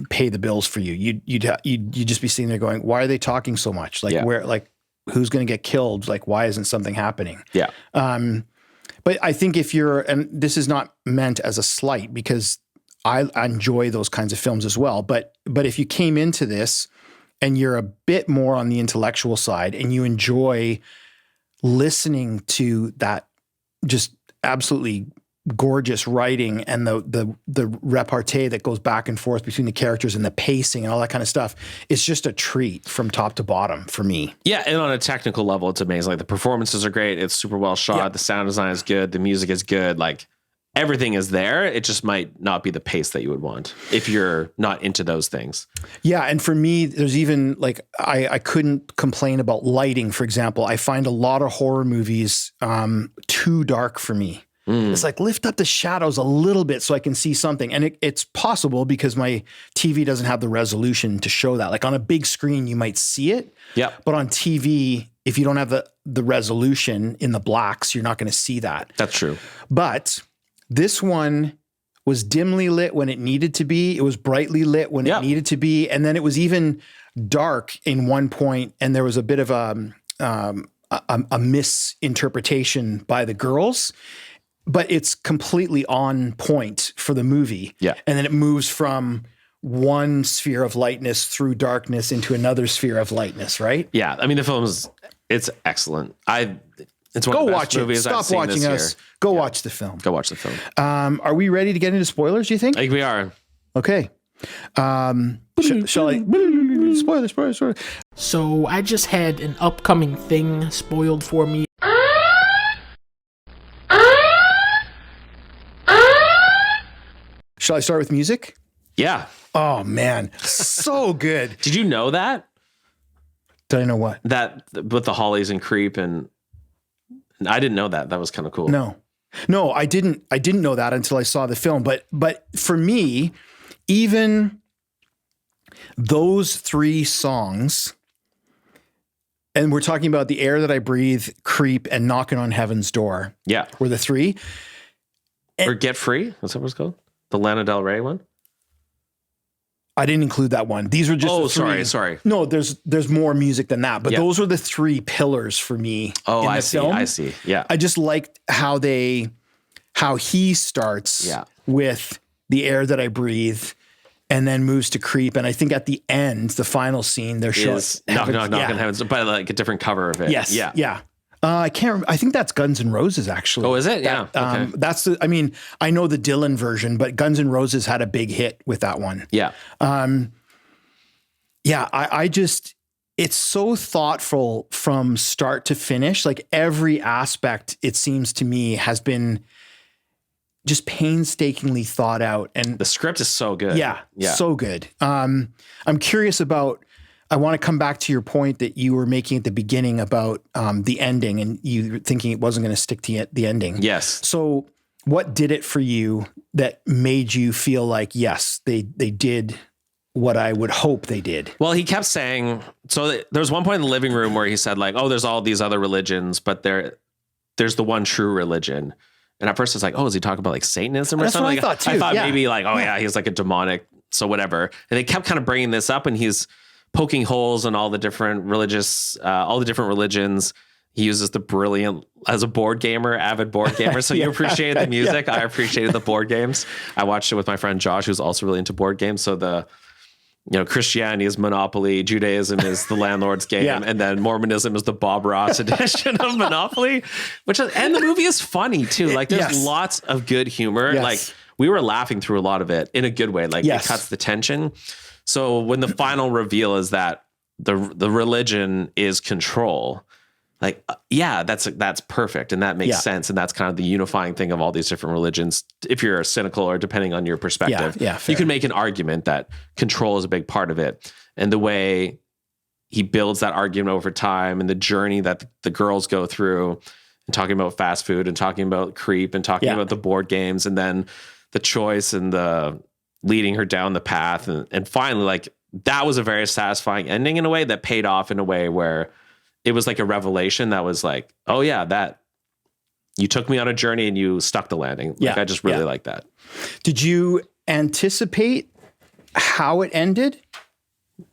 pay the bills for you. You'd just be sitting there going, why are they talking so much? Like who's going to get killed? Like, why isn't something happening? Yeah. But I think if you're, and this is not meant as a slight because I enjoy those kinds of films as well. But if you came into this and you're a bit more on the intellectual side and you enjoy listening to that just absolutely gorgeous writing and the repartee that goes back and forth between the characters and the pacing and all that kind of stuff, it's just a treat from top to bottom for me. Yeah, and on a technical level, it's amazing. Like the performances are great. It's super well shot. Yeah. The sound design is good. The music is good. Like everything is there. It just might not be the pace that you would want if you're not into those things. Yeah, and for me, there's even like I couldn't complain about lighting, for example. I find a lot of horror movies too dark for me. It's like lift up the shadows a little bit so I can see something. And it's possible because my TV doesn't have the resolution to show that. Like on a big screen, you might see it. Yeah. But on TV, if you don't have the resolution in the blacks, you're not going to see that. That's true. But this one was dimly lit when it needed to be. It was brightly lit when it needed to be. And then it was even dark in one point. And there was a bit of a misinterpretation by the girls. But it's completely on point for the movie. Yeah. And then it moves from one sphere of lightness through darkness into another sphere of lightness, right? Yeah. I mean, the film it's excellent. It's one Go of the best watch it. movies I've Stop seen watching this us. year. Go watch the film. Go watch the film. Are we ready to get into spoilers, do you think? I think we are. Okay. Shall I? Spoiler. So I just had an upcoming thing spoiled for me. Shall I start with music? Yeah. Oh, man. So good. Did you know that? Did I know what? That with the Hollies and Creep and I didn't know that. That was kind of cool. No, I didn't know that until I saw the film. But for me, even those three songs, and we're talking about The Air That I Breathe, Creep, and Knocking on Heaven's Door. Yeah. Were the three. Or Get Free? Is that what it's called? The Lana Del Rey one? I didn't include that one. These are just the three. sorry. No, there's more music than that, but those are the three pillars for me. Oh, in I the see. film. I see. Yeah. I just liked how he starts with The Air That I Breathe and then moves to Creep. And I think at the end, the final scene, they're showing Knocking on Heaven's, but like a different cover of it. Yes. Yeah. Yeah. I can't remember. I think that's Guns N' Roses, actually. Oh, is it? Yeah. Okay. I mean, I know the Dylan version, but Guns N' Roses had a big hit with that one. Yeah. I just, it's so thoughtful from start to finish. Like every aspect, it seems to me, has been just painstakingly thought out. And the script is so good. Yeah. So good. I'm curious about, I want to come back to your point that you were making at the beginning about the ending and you thinking it wasn't going to stick to the ending. Yes. So what did it for you that made you feel like, yes, they did what I would hope they did? Well, he kept saying, so there's one point in the living room where he said like, oh, there's all these other religions, but there's the one true religion. And at first it's like, oh, is he talking about like Satanism or That's something? what I thought too. I thought maybe like, oh yeah, he's like a demonic, so whatever. And they kept kind of bringing this up and he's poking holes in all the different religions. He uses the brilliant, as a board gamer, avid board gamer. So you appreciated the music. I appreciated the board games. I watched it with my friend Josh, who's also really into board games. So Christianity is Monopoly, Judaism is the landlord's game, and then Mormonism is the Bob Ross edition of Monopoly, and the movie is funny too. Like there's lots of good humor. Yes. Like we were laughing through a lot of it in a good way. Like it cuts the tension. So when the final reveal is that the religion is control, like, that's perfect. And that makes sense. And that's kind of the unifying thing of all these different religions. If you're cynical or depending on your perspective, you can make an argument that control is a big part of it. And the way he builds that argument over time and the journey that the girls go through and talking about fast food and talking about Creep and talking about the board games and then the choice and the leading her down the path. And finally, like that was a very satisfying ending in a way that paid off in a way where it was like a revelation that was like, oh yeah, that you took me on a journey and you stuck the landing. Like I just really like that. Did you anticipate how it ended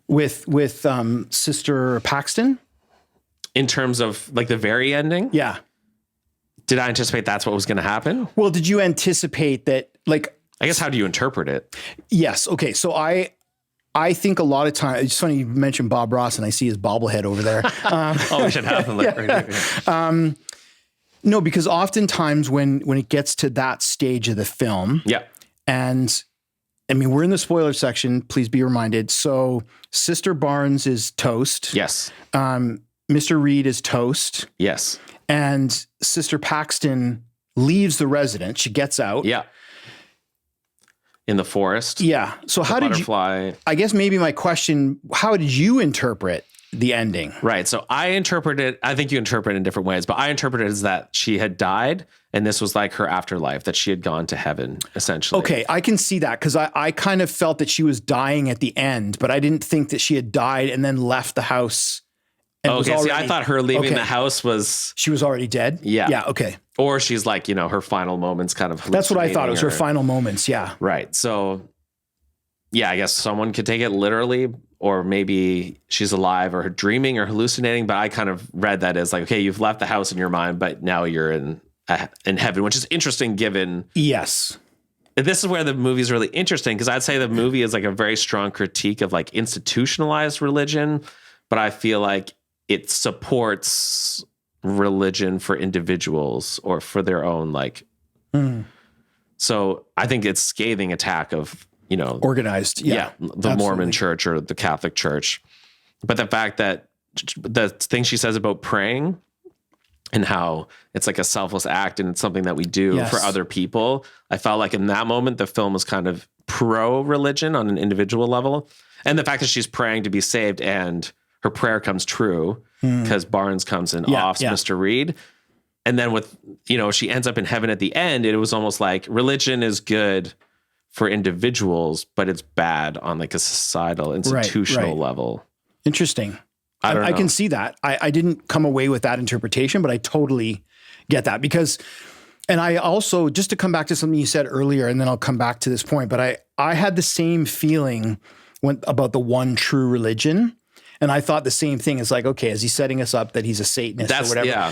with Sister Paxton? In terms of like the very ending? Yeah. Did I anticipate that's what was going to happen? Well, did you anticipate that, like, I guess, how do you interpret it? Yes. Okay. So I think a lot of times, it's funny you mentioned Bob Ross and I see his bobblehead over there. Oh, we should have him look right here. No, because oftentimes when it gets to that stage of the film, Yeah. and I mean, we're in the spoiler section, please be reminded. So Sister Barnes is toast. Yes. Mr. Reed is toast. Yes. And Sister Paxton leaves the residence. She gets out. Yeah. In the forest. Yeah. So how did you, Butterfly. I guess maybe my question, how did you interpret the ending? Right. So I think you interpret it in different ways, but I interpret it as that she had died and this was like her afterlife, that she had gone to heaven, essentially. Okay, I can see that because I kind of felt that she was dying at the end, but I didn't think that she had died and then left the house. And was Okay, see, already, I thought her leaving okay. the house was... She was already dead? Yeah. Yeah, okay. Or she's like, her final moments kind of... That's what I thought. It was her hallucinating final moments, yeah. Right. So, yeah, I guess someone could take it literally, or maybe she's alive or dreaming or hallucinating, but I kind of read that as like, okay, you've left the house in your mind, but now you're in heaven, which is interesting given... Yes. This is where the movie is really interesting, because I'd say the movie is like a very strong critique of like institutionalized religion, but I feel like it supports religion for individuals or for their own like. So I think it's scathing attack of Organized, yeah, the absolutely. Mormon Church or the Catholic Church, but the fact that the thing she says about praying and how it's like a selfless act and it's something that we do Yes. for other people. I felt like in that moment, the film was kind of pro-religion on an individual level. And the fact that she's praying to be saved and her prayer comes true because Barnes comes and offs Mr. Reed. And then with, she ends up in heaven at the end. It was almost like religion is good for individuals, but it's bad on like a societal, institutional level. Interesting. I don't know. I can see that. I didn't come away with that interpretation, but I totally get that because, and I also, just to come back to something you said earlier, and then I'll come back to this point, but I had the same feeling about the one true religion. And I thought the same thing. It's like, okay, is he setting us up that he's a Satanist or whatever? Yeah.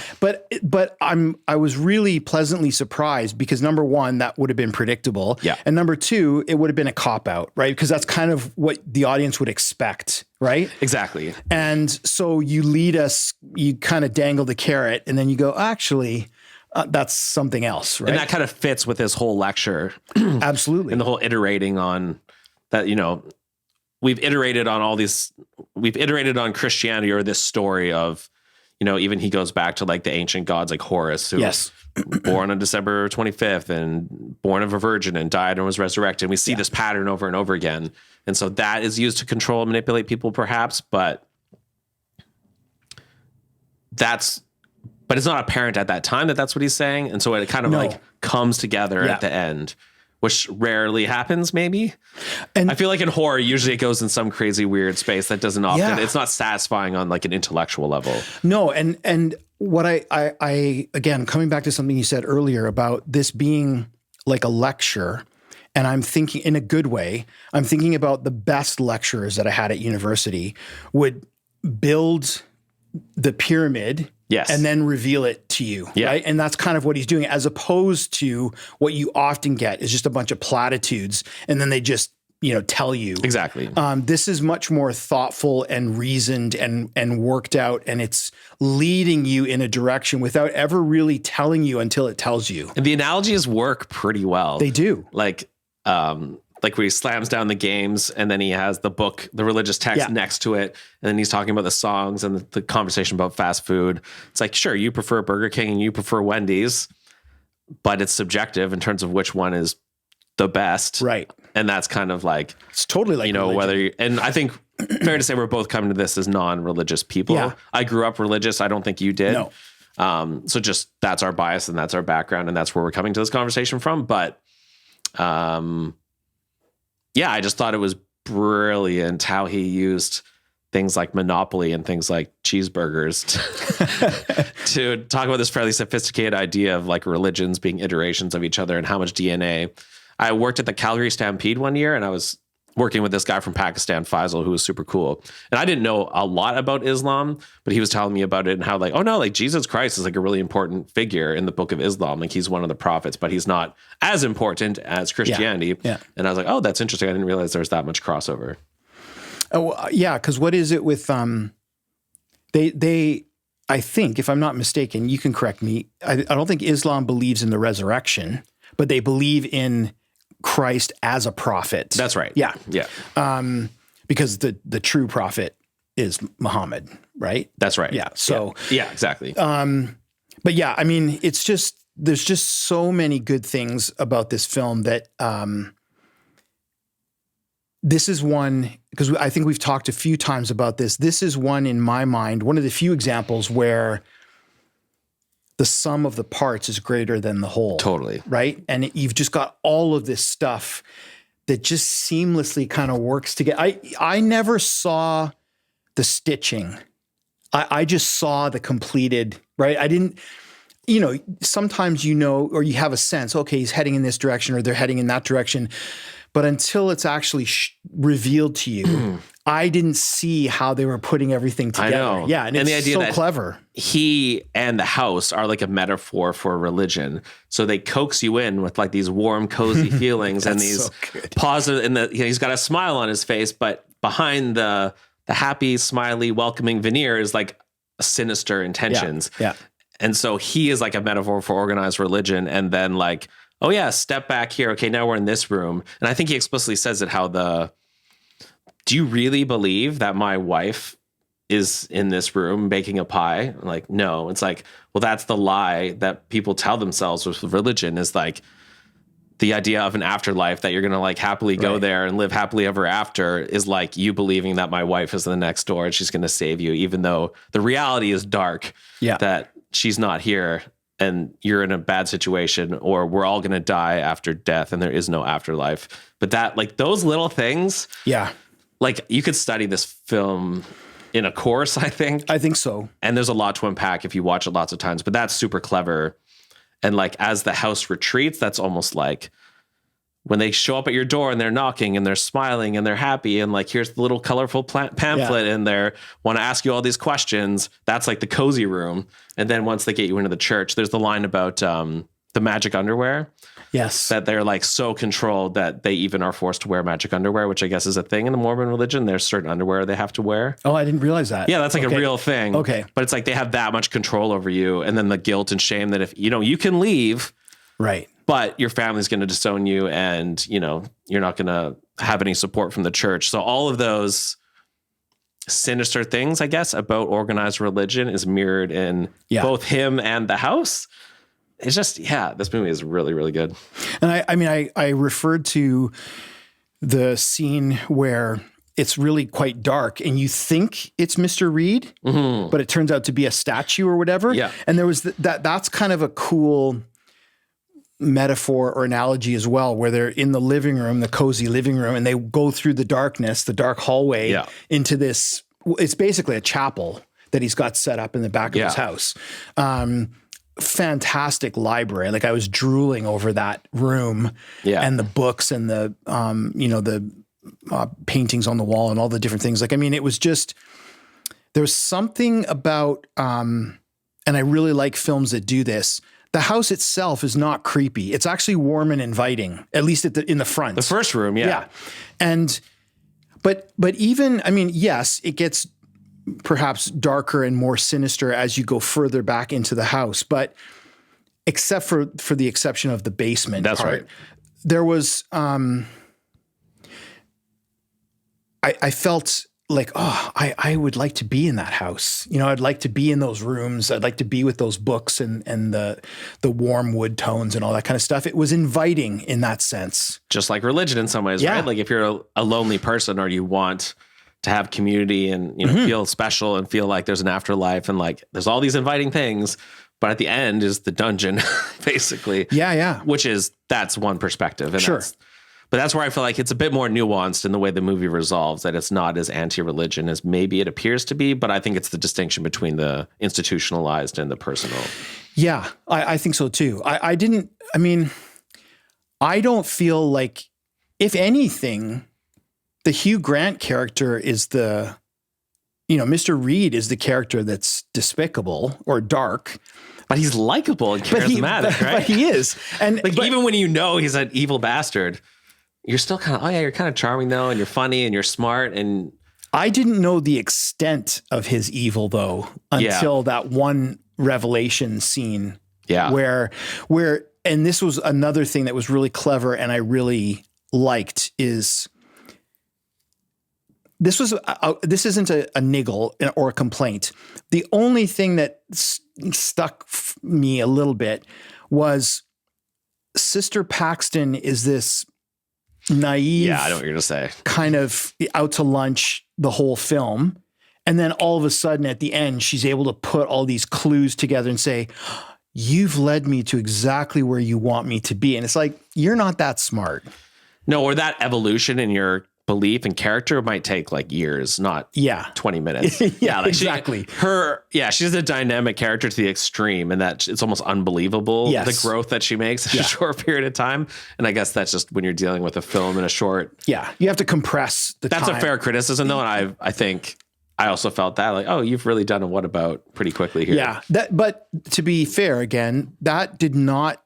But I was really pleasantly surprised because number one, that would have been predictable. Yeah. And number two, it would have been a cop out, right? Because that's kind of what the audience would expect, right? Exactly. And so you lead us, you kind of dangle the carrot, and then you go, actually, that's something else, right? And that kind of fits with this whole lecture. Absolutely. And the whole iterating on that, we've iterated on Christianity or this story of, even he goes back to like the ancient gods like Horus, who was born on December 25th and born of a virgin and died and was resurrected. And we see this pattern over and over again. And so that is used to control and manipulate people perhaps, but it's not apparent at that time that that's what he's saying. And so it kind of like comes together at the end, which rarely happens maybe. And I feel like in horror, usually it goes in some crazy weird space that doesn't often, it's not satisfying on like an intellectual level. No. And what I again, coming back to something you said earlier about this being like a lecture, and I'm thinking in a good way, I'm thinking about the best lecturers that I had at university would build the pyramid. Yes. And then reveal it to you. Yeah. Right. And that's kind of what he's doing, as opposed to what you often get is just a bunch of platitudes. And then they just, tell you. Exactly. This is much more thoughtful and reasoned and worked out. And it's leading you in a direction without ever really telling you until it tells you. And the analogies work pretty well. They do. Like where he slams down the games and then he has the book, the religious text next to it. And then he's talking about the songs and the conversation about fast food. It's like, sure, you prefer Burger King and you prefer Wendy's, but it's subjective in terms of which one is the best. Right. And that's kind of like, it's totally like, religion. And I think fair to say we're both coming to this as non-religious people. Yeah. I grew up religious. I don't think you did. No. So just that's our bias and that's our background and that's where we're coming to this conversation from. But, yeah, I just thought it was brilliant how he used things like Monopoly and things like cheeseburgers to talk about this fairly sophisticated idea of like religions being iterations of each other and how much DNA. I worked at the Calgary Stampede one year and I was working with this guy from Pakistan, Faisal, who was super cool. And I didn't know a lot about Islam, but he was telling me about it and how like, oh no, like Jesus Christ is like a really important figure in the book of Islam. Like he's one of the prophets, but he's not as important as Christianity. Yeah. And I was like, oh, that's interesting. I didn't realize there was that much crossover. Oh, yeah, because what is it with they I think, if I'm not mistaken, you can correct me. I don't think Islam believes in the resurrection, but they believe in Christ as a prophet. That's right. Yeah. Yeah. Because the true prophet is Muhammad, right? That's right. Yeah. So yeah, exactly. but yeah, I mean, it's just there's just so many good things about this film that this is one, because I think we've talked a few times about this. This is one, in my mind, one of the few examples where the sum of the parts is greater than the whole. Totally. Right? And you've just got all of this stuff that just seamlessly kind of works together. I never saw the stitching. I just saw the completed, right? I didn't, sometimes or you have a sense, okay, he's heading in this direction or they're heading in that direction. But until it's actually revealed to you, I didn't see how they were putting everything together. I know. Yeah, and it's the idea so that clever. He and the house are like a metaphor for religion. So they coax you in with like these warm, cozy feelings and these so positive. And he's got a smile on his face, but behind the happy, smiley, welcoming veneer is like sinister intentions. Yeah. And so he is like a metaphor for organized religion, and then like, oh yeah, step back here. Okay, now we're in this room. And I think he explicitly says it, do you really believe that my wife is in this room baking a pie? Like, no. It's like, well, that's the lie that people tell themselves with religion, is like the idea of an afterlife, that you're going to like happily go there and live happily ever after, is like you believing that my wife is in the next door and she's going to save you, even though the reality is dark, that she's not here. And you're in a bad situation, or we're all going to die after death and there is no afterlife. But that, like, those little things. Yeah. Like, you could study this film in a course, I think. I think so. And there's a lot to unpack if you watch it lots of times, but that's super clever. And like, as the house retreats, that's almost like when they show up at your door and they're knocking and they're smiling and they're happy, and like, here's the little colorful pamphlet and they want to ask you all these questions. That's like the cozy room. And then once they get you into the church, there's the line about the magic underwear. Yes. That they're like so controlled that they even are forced to wear magic underwear, which I guess is a thing in the Mormon religion. There's certain underwear they have to wear. Oh, I didn't realize that. Yeah, that's like a real thing. Okay. But it's like they have that much control over you. And then the guilt and shame that if, you can leave. Right. But your family's going to disown you, and, you're not going to have any support from the church. So all of those sinister things, I guess, about organized religion is mirrored in both him and the house. It's just, this movie is really, really good. And I referred to the scene where it's really quite dark and you think it's Mr. Reed, but it turns out to be a statue or whatever. Yeah. And there was that's kind of a cool metaphor or analogy as well, where they're in the living room, the cozy living room, and they go through the darkness, the dark hallway into this, it's basically a chapel that he's got set up in the back of his house. Fantastic library. Like, I was drooling over that room and the books and the, the paintings on the wall and all the different things. Like, I mean, it was just, there was something about, and I really like films that do this. The house itself is not creepy. It's actually warm and inviting, at least in the front. The first room, yeah. And, but even, I mean, yes, it gets perhaps darker and more sinister as you go further back into the house, but except for the exception of the basement part, right. There was, I felt like, I would like to be in that house. I'd like to be in those rooms. I'd like to be with those books and the warm wood tones and all that kind of stuff. It was inviting in that sense. Just like religion in some ways, right? Like, if you're a lonely person, or you want to have community and, feel special and feel like there's an afterlife, and like, there's all these inviting things, but at the end is the dungeon, basically. Yeah. That's one perspective. And sure. But that's where I feel like it's a bit more nuanced in the way the movie resolves, that it's not as anti-religion as maybe it appears to be. But I think it's the distinction between the institutionalized and the personal. Yeah, I think so too. I don't feel like, if anything, the Hugh Grant character is Mr. Reed is the character that's despicable or dark. But he's likable and charismatic, right? But he is. And even when he's an evil bastard, you're still kind of, you're kind of charming though, and you're funny and you're smart, and I didn't know the extent of his evil though until that one revelation scene. Yeah. Where, and this was another thing that was really clever and I really liked is this isn't a niggle or a complaint. The only thing that stuck me a little bit was Sister Paxton is this naive. Yeah, I know what you're going to say. Kind of out to lunch the whole film. And then all of a sudden at the end, she's able to put all these clues together and say, you've led me to exactly where you want me to be. And it's like, you're not that smart. No, or that evolution in your belief and character might take like years, not 20 minutes. Like exactly. She's a dynamic character to the extreme, and that it's almost unbelievable the growth that she makes in a short period of time. And I guess that's just when you're dealing with a film in a short. Yeah, you have to compress the time. That's a fair criticism, though, and I think I also felt that like, oh, you've really done a what about pretty quickly here. Yeah, but to be fair, again, that did not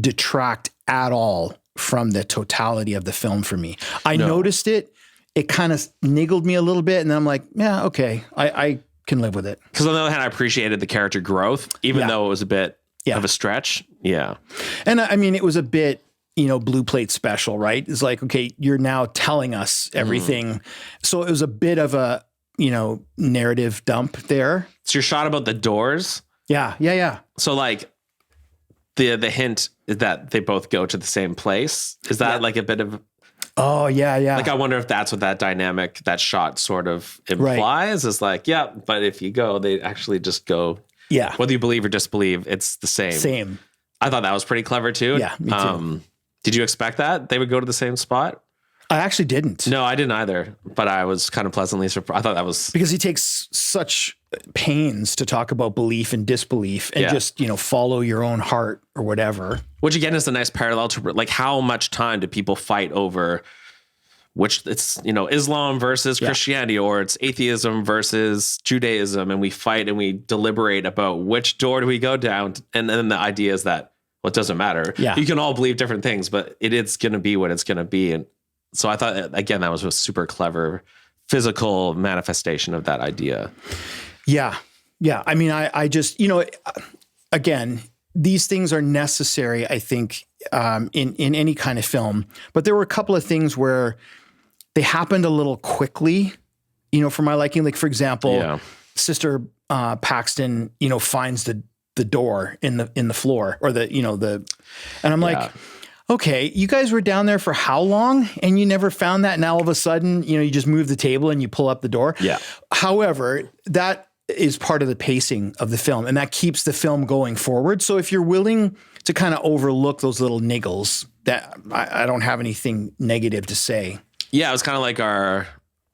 detract at all from the totality of the film for me. I noticed it. It kind of niggled me a little bit. And then I'm like, yeah, okay. I can live with it. Because on the other hand, I appreciated the character growth, even though it was a bit of a stretch. Yeah. And I mean, it was a bit, blue plate special, right? It's like, okay, you're now telling us everything. So it was a bit of a, narrative dump there. So your shot about the doors. Yeah. So like, the hint is that they both go to the same place. Is that like a bit of? Oh yeah. Like I wonder if that's what that dynamic, that shot sort of implies. Is like, but if you go, they actually just go. Yeah. Whether you believe or disbelieve, it's the same. Same. I thought that was pretty clever too. Yeah, me too. Did you expect that they would go to the same spot? I actually didn't. No, I didn't either. But I was kind of pleasantly surprised. I thought that was because he takes such pains to talk about belief and disbelief and just, follow your own heart or whatever. Which again is a nice parallel to like how much time do people fight over which it's, Islam versus Christianity or it's atheism versus Judaism. And we fight and we deliberate about which door do we go down. And then the idea is that, well, it doesn't matter. Yeah. You can all believe different things, but it's going to be what it's going to be. And so I thought, again, that was a super clever physical manifestation of that idea. Yeah. Yeah. I mean, I just, again, these things are necessary, I think, in any kind of film. But there were a couple of things where they happened a little quickly, for my liking. Like, for example, Sister Paxton, finds the door in the floor or and I'm like, okay, you guys were down there for how long and you never found that? Now all of a sudden, you just move the table and you pull up the door. Yeah. However, that is part of the pacing of the film and that keeps the film going forward. So if you're willing to kind of overlook those little niggles, that I don't have anything negative to say. Yeah. It was kind of like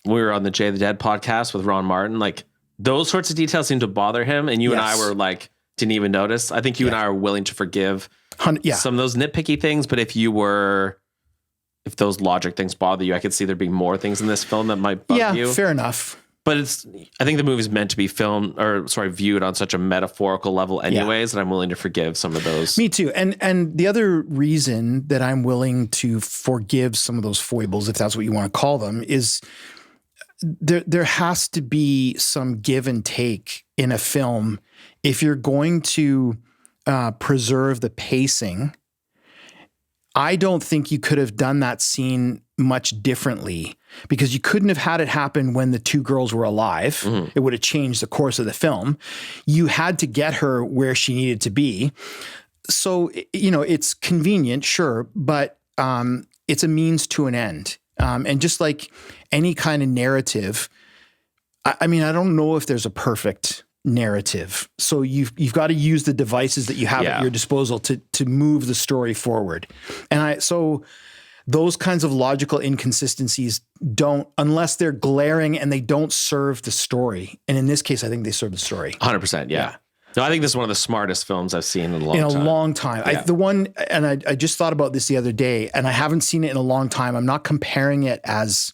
we were on the Jay the Dead podcast with Ron Martin. Like those sorts of details seem to bother him. And you and I were like, didn't even notice. I think you and I are willing to forgive some of those nitpicky things. But if those logic things bother you, I could see there being more things in this film that might bug you. Yeah, fair enough. But I think the movie's meant to be viewed on such a metaphorical level anyways, that I'm willing to forgive some of those. Me too. And the other reason that I'm willing to forgive some of those foibles, if that's what you want to call them, is there has to be some give and take in a film. If you're going to preserve the pacing, I don't think you could have done that scene much differently because you couldn't have had it happen when the two girls were alive. Mm-hmm. It would have changed the course of the film. You had to get her where she needed to be. So, it's convenient, sure, but it's a means to an end. And just like any kind of narrative, I mean, I don't know if there's a perfect narrative. So you've got to use the devices that you have at your disposal to move the story forward. And so those kinds of logical inconsistencies don't, unless they're glaring and they don't serve the story. And in this case, I think they serve the story. 100%. Yeah. So I think this is one of the smartest films I've seen in a long time. Yeah. I just thought about this the other day and I haven't seen it in a long time. I'm not comparing it as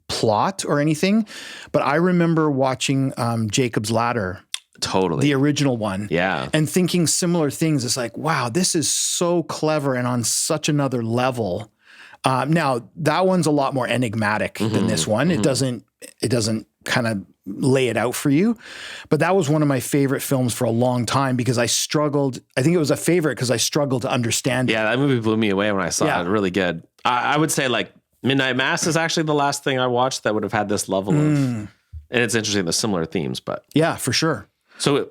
plot or anything, but I remember watching Jacob's Ladder. Totally. The original one. Yeah. And thinking similar things. It's like, wow, this is so clever and on such another level. Now, that one's a lot more enigmatic than this one. It doesn't kind of lay it out for you. But that was one of my favorite films for a long time because I struggled. I think it was a favorite because I struggled to understand it. Yeah, that movie blew me away when I saw it. Really good. I would say like Midnight Mass is actually the last thing I watched that would have had this level of, and it's interesting, the similar themes, but yeah, for sure. So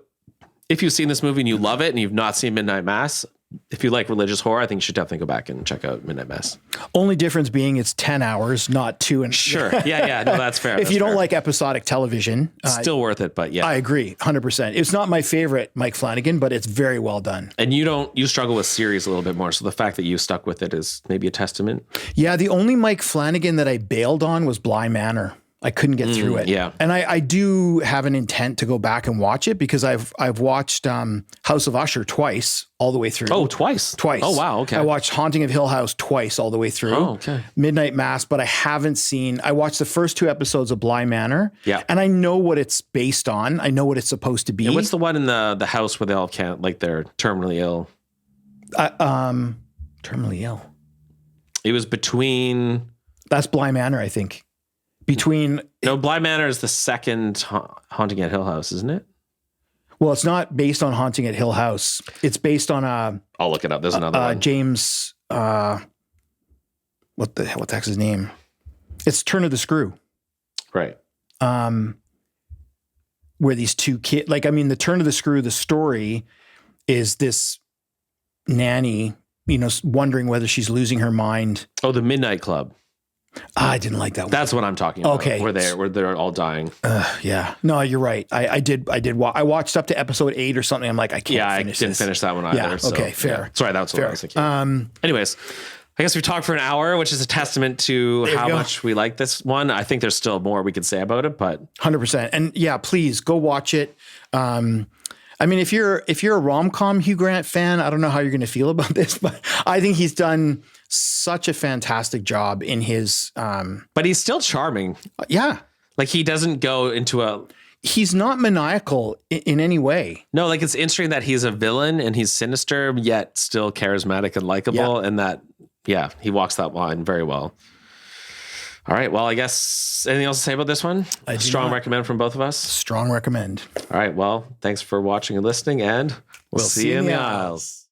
if you've seen this movie and you love it and you've not seen Midnight Mass, if you like religious horror, I think you should definitely go back and check out Midnight Mass. Only difference being it's 10 hours, not 2. And sure. Yeah. No, that's fair. If you don't like episodic television, still worth it, but yeah. I agree 100%. It's not my favorite Mike Flanagan, but it's very well done. And you struggle with series a little bit more. So the fact that you stuck with it is maybe a testament. Yeah. The only Mike Flanagan that I bailed on was Bly Manor. I couldn't get through it. Yeah. And I do have an intent to go back and watch it because I've watched House of Usher twice all the way through. Oh, twice. Oh, wow. Okay. I watched Haunting of Hill House twice all the way through. Oh, okay. Midnight Mass, but I watched the first 2 episodes of Bly Manor. Yeah. And I know what it's based on. I know what it's supposed to be. And what's the one in the house where they all can't, like they're terminally ill? Terminally ill. It was between... That's Bly Manor, I think. No, Bly Manor is the second Haunting at Hill House, isn't it? Well, it's not based on Haunting at Hill House. It's based on I'll look it up. There's another one. James. What the heck's his name? It's Turn of the Screw. Right. Where these 2 kids, the Turn of the Screw, the story is this nanny, wondering whether she's losing her mind. Oh, the Midnight Club. I didn't like that one. That's what I'm talking about. Okay. Where they're all dying. Yeah. No, you're right. I watched up to episode 8 or something. I'm like, I can't finish this. I didn't finish that one either. Yeah. So, Okay. Fair. Yeah. Sorry, that's what I was thinking. Anyways, I guess we've talked for an hour, which is a testament to how much we like this one. I think there's still more we could say about it, but 100%. And yeah, please go watch it. If you're a rom-com Hugh Grant fan, I don't know how you're going to feel about this, but I think he's done such a fantastic job in his. But he's still charming. Yeah, like he doesn't go into He's not maniacal in any way. No, like it's interesting that he's a villain and he's sinister yet still charismatic and likable, and that he walks that line very well. All right. Well, I guess anything else to say about this one? Strong recommend from both of us. Strong recommend. All right. Well, thanks for watching and listening, and we'll see you in the aisles.